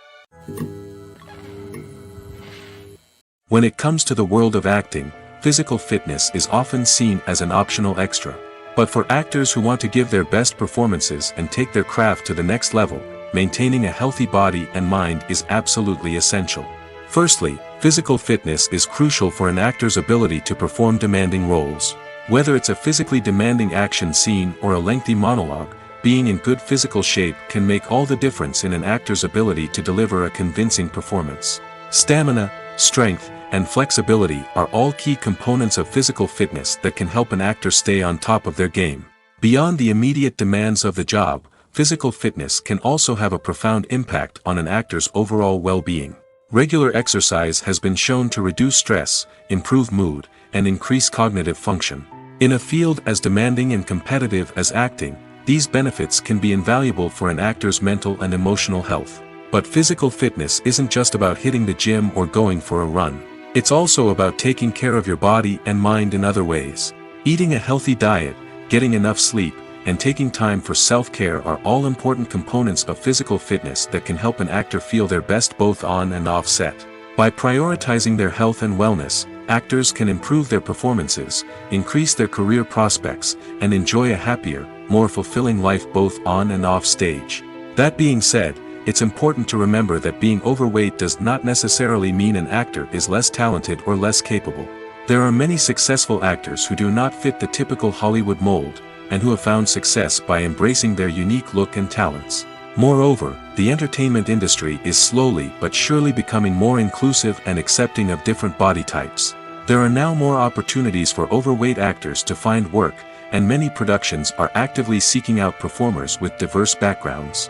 A: When it comes to the world of acting, physical fitness is often seen as an optional extra. But for actors who want to give their best performances and take their craft to the next level, maintaining a healthy body and mind is absolutely essential. Firstly, physical fitness is crucial for an actor's ability to perform demanding roles. Whether it's a physically demanding action scene or a lengthy monologue, being in good physical shape can make all the difference in an actor's ability to deliver a convincing performance. Stamina, strength, and flexibility are all key components of physical fitness that can help an actor stay on top of their game. Beyond the immediate demands of the job, physical fitness can also have a profound impact on an actor's overall well-being. Regular exercise has been shown to reduce stress, improve mood, and increase cognitive function. In a field as demanding and competitive as acting, these benefits can be invaluable for an actor's mental and emotional health. But physical fitness isn't just about hitting the gym or going for a run. It's also about taking care of your body and mind in other ways. Eating a healthy diet, getting enough sleep, and taking time for self-care are all important components of physical fitness that can help an actor feel their best both on and off set. By prioritizing their health and wellness, actors can improve their performances, increase their career prospects, and enjoy a happier, more fulfilling life both on and off stage. That being said, it's important to remember that being overweight does not necessarily mean an actor is less talented or less capable. There are many successful actors who do not fit the typical Hollywood mold, and who have found success by embracing their unique look and talents. Moreover, the entertainment industry is slowly but surely becoming more inclusive and accepting of different body types. There are now more opportunities for overweight actors to find work, and many productions are actively seeking out performers with diverse backgrounds.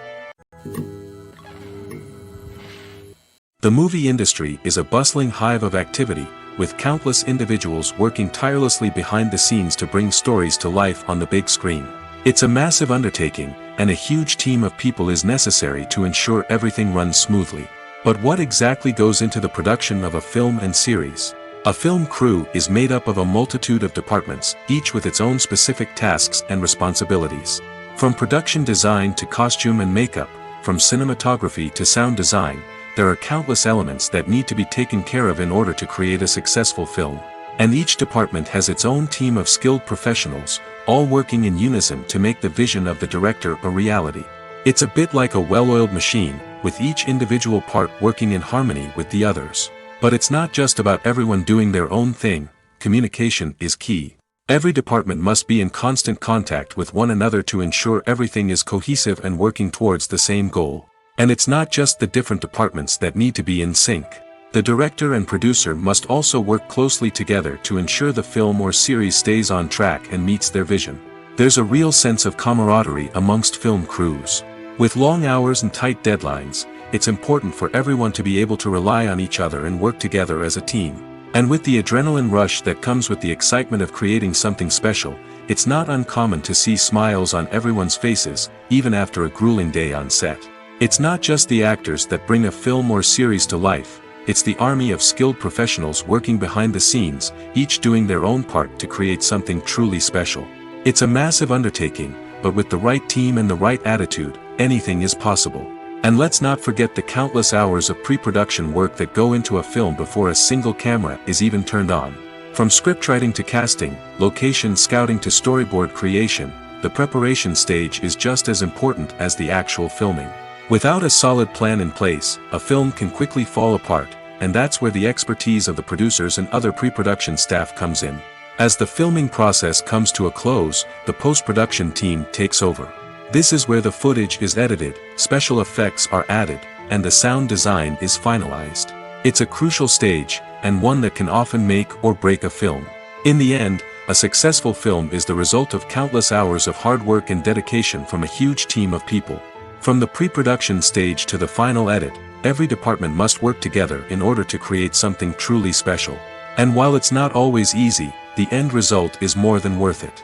A: The movie industry is a bustling hive of activity, with countless individuals working tirelessly behind the scenes to bring stories to life on the big screen. It's a massive undertaking, and a huge team of people is necessary to ensure everything runs smoothly. But what exactly goes into the production of a film and series? A film crew is made up of a multitude of departments, each with its own specific tasks and responsibilities. From production design to costume and makeup, from cinematography to sound design, there are countless elements that need to be taken care of in order to create a successful film. And each department has its own team of skilled professionals, all working in unison to make the vision of the director a reality. It's a bit like a well-oiled machine, with each individual part working in harmony with the others. But it's not just about everyone doing their own thing. Communication is key. Every department must be in constant contact with one another to ensure everything is cohesive and working towards the same goal. And it's not just the different departments that need to be in sync. The director and producer must also work closely together to ensure the film or series stays on track and meets their vision. There's a real sense of camaraderie amongst film crews. With long hours and tight deadlines, it's important for everyone to be able to rely on each other and work together as a team. And with the adrenaline rush that comes with the excitement of creating something special, it's not uncommon to see smiles on everyone's faces, even after a grueling day on set. It's not just the actors that bring a film or series to life, it's the army of skilled professionals working behind the scenes, each doing their own part to create something truly special. It's a massive undertaking, but with the right team and the right attitude, anything is possible. And let's not forget the countless hours of pre-production work that go into a film before a single camera is even turned on. From scriptwriting to casting, location scouting to storyboard creation, the preparation stage is just as important as the actual filming. Without a solid plan in place, a film can quickly fall apart, and that's where the expertise of the producers and other pre-production staff comes in. As the filming process comes to a close, the post-production team takes over. This is where the footage is edited, special effects are added, and the sound design is finalized. It's a crucial stage, and one that can often make or break a film. In the end, a successful film is the result of countless hours of hard work and dedication from a huge team of people. From the pre-production stage to the final edit, every department must work together in order to create something truly special. And while it's not always easy, the end result is more than worth it.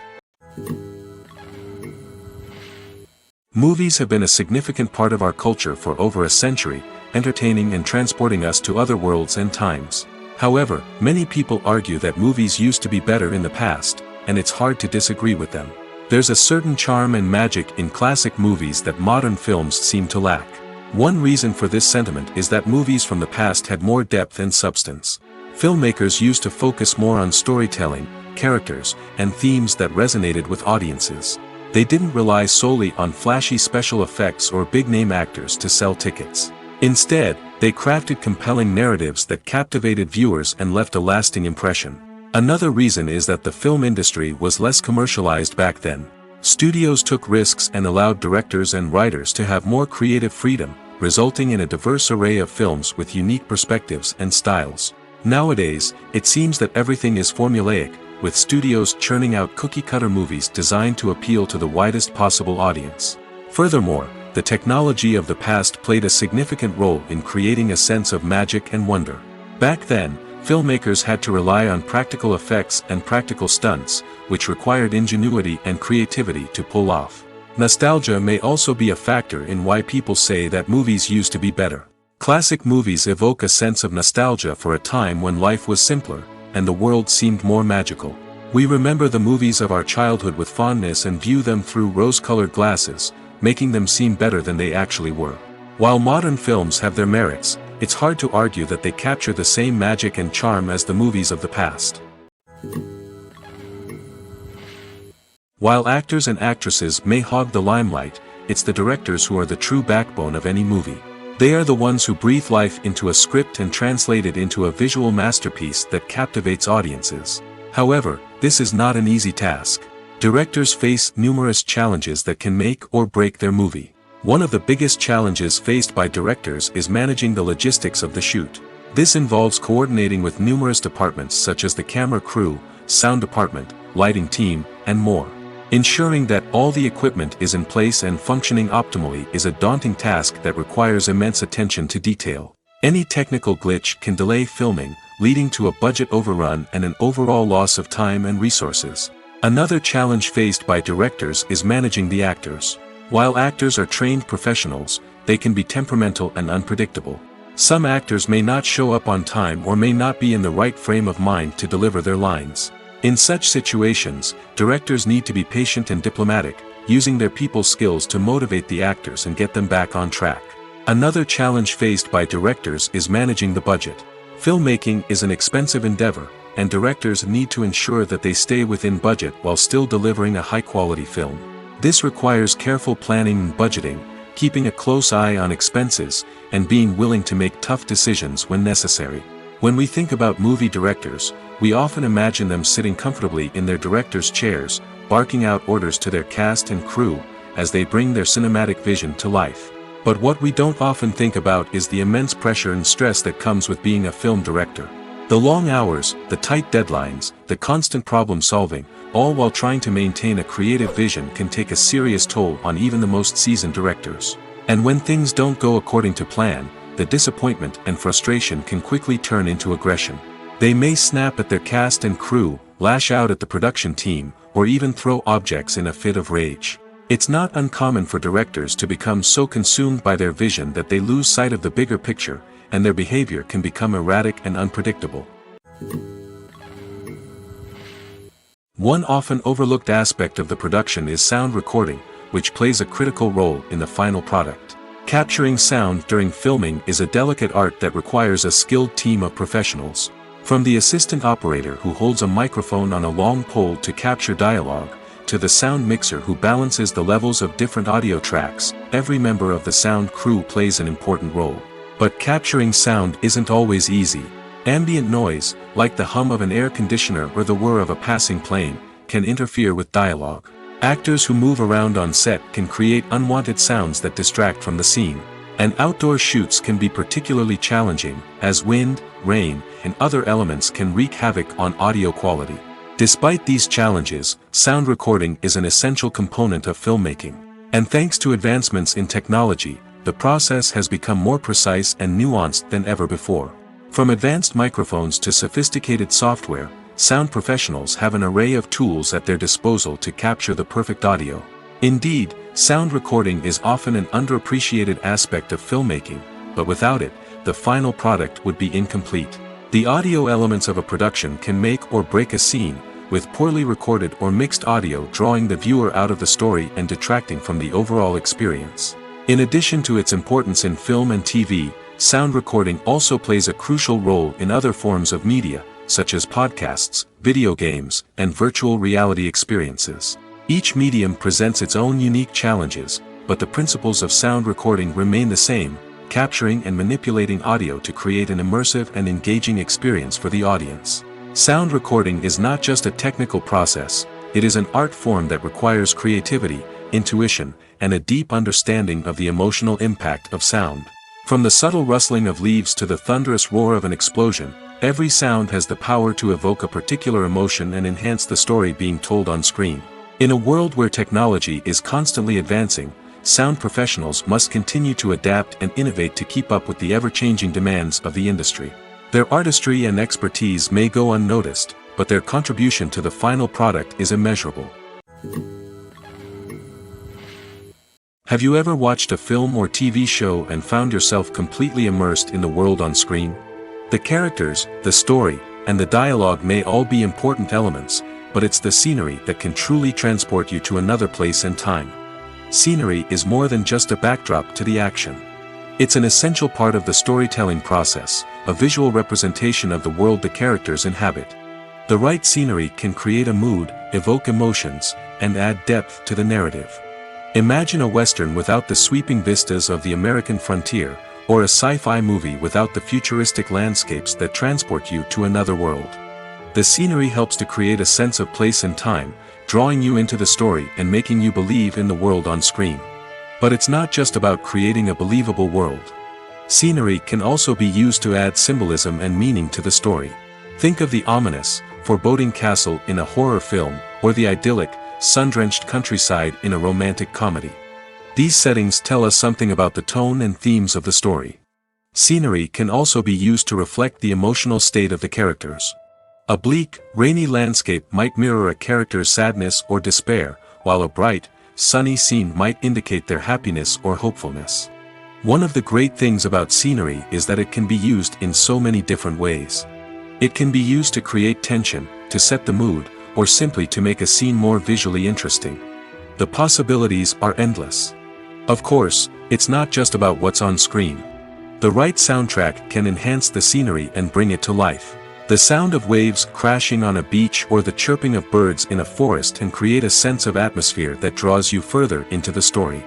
A: Movies have been a significant part of our culture for over a century, entertaining and transporting us to other worlds and times. However, many people argue that movies used to be better in the past, and it's hard to disagree with them. There's a certain charm and magic in classic movies that modern films seem to lack. One reason for this sentiment is that movies from the past had more depth and substance. Filmmakers used to focus more on storytelling, characters, and themes that resonated with audiences. They didn't rely solely on flashy special effects or big-name actors to sell tickets. Instead, they crafted compelling narratives that captivated viewers and left a lasting impression. Another reason is that the film industry was less commercialized back then. Studios took risks and allowed directors and writers to have more creative freedom, resulting in a diverse array of films with unique perspectives and styles. Nowadays, it seems that everything is formulaic, with studios churning out cookie-cutter movies designed to appeal to the widest possible audience. Furthermore, the technology of the past played a significant role in creating a sense of magic and wonder. Back then, filmmakers had to rely on practical effects and practical stunts, which required ingenuity and creativity to pull off. Nostalgia may also be a factor in why people say that movies used to be better. Classic movies evoke a sense of nostalgia for a time when life was simpler, and the world seemed more magical. We remember the movies of our childhood with fondness and view them through rose-colored glasses, making them seem better than they actually were. While modern films have their merits, it's hard to argue that they capture the same magic and charm as the movies of the past. While actors and actresses may hog the limelight, it's the directors who are the true backbone of any movie. They are the ones who breathe life into a script and translate it into a visual masterpiece that captivates audiences. However, this is not an easy task. Directors face numerous challenges that can make or break their movie. One of the biggest challenges faced by directors is managing the logistics of the shoot. This involves coordinating with numerous departments such as the camera crew, sound department, lighting team, and more. Ensuring that all the equipment is in place and functioning optimally is a daunting task that requires immense attention to detail. Any technical glitch can delay filming, leading to a budget overrun and an overall loss of time and resources. Another challenge faced by directors is managing the actors. While actors are trained professionals, they can be temperamental and unpredictable. Some actors may not show up on time or may not be in the right frame of mind to deliver their lines. In such situations, directors need to be patient and diplomatic, using their people skills to motivate the actors and get them back on track. Another challenge faced by directors is managing the budget. Filmmaking is an expensive endeavor, and directors need to ensure that they stay within budget while still delivering a high-quality film. This requires careful planning and budgeting, keeping a close eye on expenses, and being willing to make tough decisions when necessary. When we think about movie directors, we often imagine them sitting comfortably in their director's chairs, barking out orders to their cast and crew, as they bring their cinematic vision to life. But what we don't often think about is the immense pressure and stress that comes with being a film director. The long hours, the tight deadlines, the constant problem solving, all while trying to maintain a creative vision can take a serious toll on even the most seasoned directors. And when things don't go according to plan, the disappointment and frustration can quickly turn into aggression. They may snap at their cast and crew, lash out at the production team, or even throw objects in a fit of rage. It's not uncommon for directors to become so consumed by their vision that they lose sight of the bigger picture, and their behavior can become erratic and unpredictable. One often overlooked aspect of the production is sound recording, which plays a critical role in the final product. Capturing sound during filming is a delicate art that requires a skilled team of professionals. From the assistant operator who holds a microphone on a long pole to capture dialogue, to the sound mixer who balances the levels of different audio tracks, every member of the sound crew plays an important role. But capturing sound isn't always easy. Ambient noise, like the hum of an air conditioner or the whir of a passing plane, can interfere with dialogue. Actors who move around on set can create unwanted sounds that distract from the scene. And outdoor shoots can be particularly challenging, as wind, rain, and other elements can wreak havoc on audio quality. Despite these challenges, sound recording is an essential component of filmmaking. And thanks to advancements in technology, the process has become more precise and nuanced than ever before. From advanced microphones to sophisticated software, sound professionals have an array of tools at their disposal to capture the perfect audio. Indeed, sound recording is often an underappreciated aspect of filmmaking, but without it, the final product would be incomplete. The audio elements of a production can make or break a scene, with poorly recorded or mixed audio drawing the viewer out of the story and detracting from the overall experience. In addition to its importance in film and TV, sound recording also plays a crucial role in other forms of media, such as podcasts, video games, and virtual reality experiences. Each medium presents its own unique challenges, but the principles of sound recording remain the same, capturing and manipulating audio to create an immersive and engaging experience for the audience. Sound recording is not just a technical process, it is an art form that requires creativity, intuition, and a deep understanding of the emotional impact of sound. From the subtle rustling of leaves to the thunderous roar of an explosion, every sound has the power to evoke a particular emotion and enhance the story being told on screen. In a world where technology is constantly advancing, sound professionals must continue to adapt and innovate to keep up with the ever-changing demands of the industry. Their artistry and expertise may go unnoticed, but their contribution to the final product is immeasurable. Have you ever watched a film or TV show and found yourself completely immersed in the world on screen? The characters, the story, and the dialogue may all be important elements, but it's the scenery that can truly transport you to another place and time. Scenery is more than just a backdrop to the action. It's an essential part of the storytelling process, a visual representation of the world the characters inhabit. The right scenery can create a mood, evoke emotions, and add depth to the narrative. Imagine a Western without the sweeping vistas of the American frontier, or a sci-fi movie without the futuristic landscapes that transport you to another world. The scenery helps to create a sense of place and time, drawing you into the story and making you believe in the world on screen. But it's not just about creating a believable world. Scenery can also be used to add symbolism and meaning to the story. Think of the ominous, foreboding castle in a horror film, or the idyllic, sun-drenched countryside in a romantic comedy. These settings tell us something about the tone and themes of the story. Scenery can also be used to reflect the emotional state of the characters. A bleak, rainy landscape might mirror a character's sadness or despair, while a bright, sunny scene might indicate their happiness or hopefulness. One of the great things about scenery is that it can be used in so many different ways. It can be used to create tension, to set the mood, or simply to make a scene more visually interesting. The possibilities are endless. Of course, it's not just about what's on screen. The right soundtrack can enhance the scenery and bring it to life. The sound of waves crashing on a beach or the chirping of birds in a forest can create a sense of atmosphere that draws you further into the story.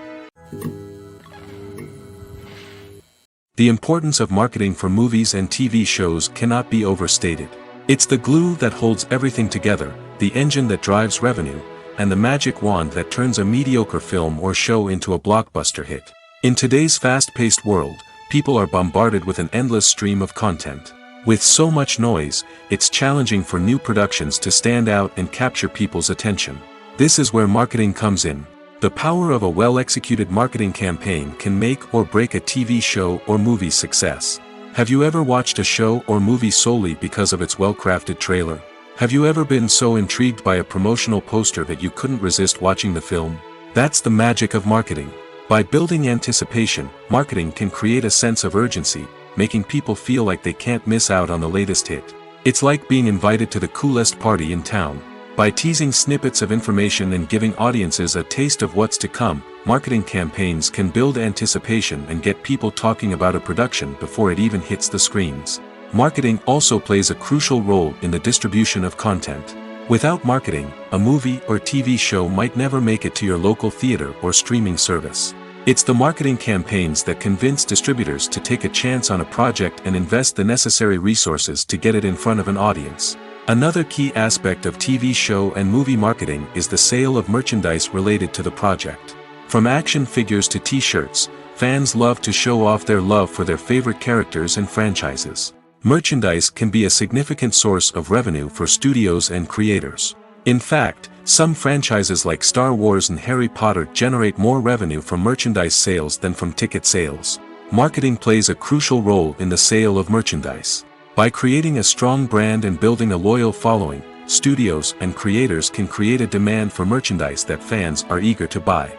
A: The importance of marketing for movies and TV shows cannot be overstated. It's the glue that holds everything together, the engine that drives revenue, and the magic wand that turns a mediocre film or show into a blockbuster hit. In today's fast-paced world, people are bombarded with an endless stream of content. With so much noise, it's challenging for new productions to stand out and capture people's attention. This is where marketing comes in. The power of a well-executed marketing campaign can make or break a TV show or movie's success. Have you ever watched a show or movie solely because of its well-crafted trailer? Have you ever been so intrigued by a promotional poster that you couldn't resist watching the film? That's the magic of marketing. By building anticipation, marketing can create a sense of urgency, making people feel like they can't miss out on the latest hit. It's like being invited to the coolest party in town. By teasing snippets of information and giving audiences a taste of what's to come, marketing campaigns can build anticipation and get people talking about a production before it even hits the screens. Marketing also plays a crucial role in the distribution of content. Without marketing, a movie or TV show might never make it to your local theater or streaming service. It's the marketing campaigns that convince distributors to take a chance on a project and invest the necessary resources to get it in front of an audience. Another key aspect of TV show and movie marketing is the sale of merchandise related to the project. From action figures to t-shirts, fans love to show off their love for their favorite characters and franchises. Merchandise can be a significant source of revenue for studios and creators. In fact, some franchises like Star Wars and Harry Potter generate more revenue from merchandise sales than from ticket sales. Marketing plays a crucial role in the sale of merchandise. By creating a strong brand and building a loyal following, studios and creators can create a demand for merchandise that fans are eager to buy.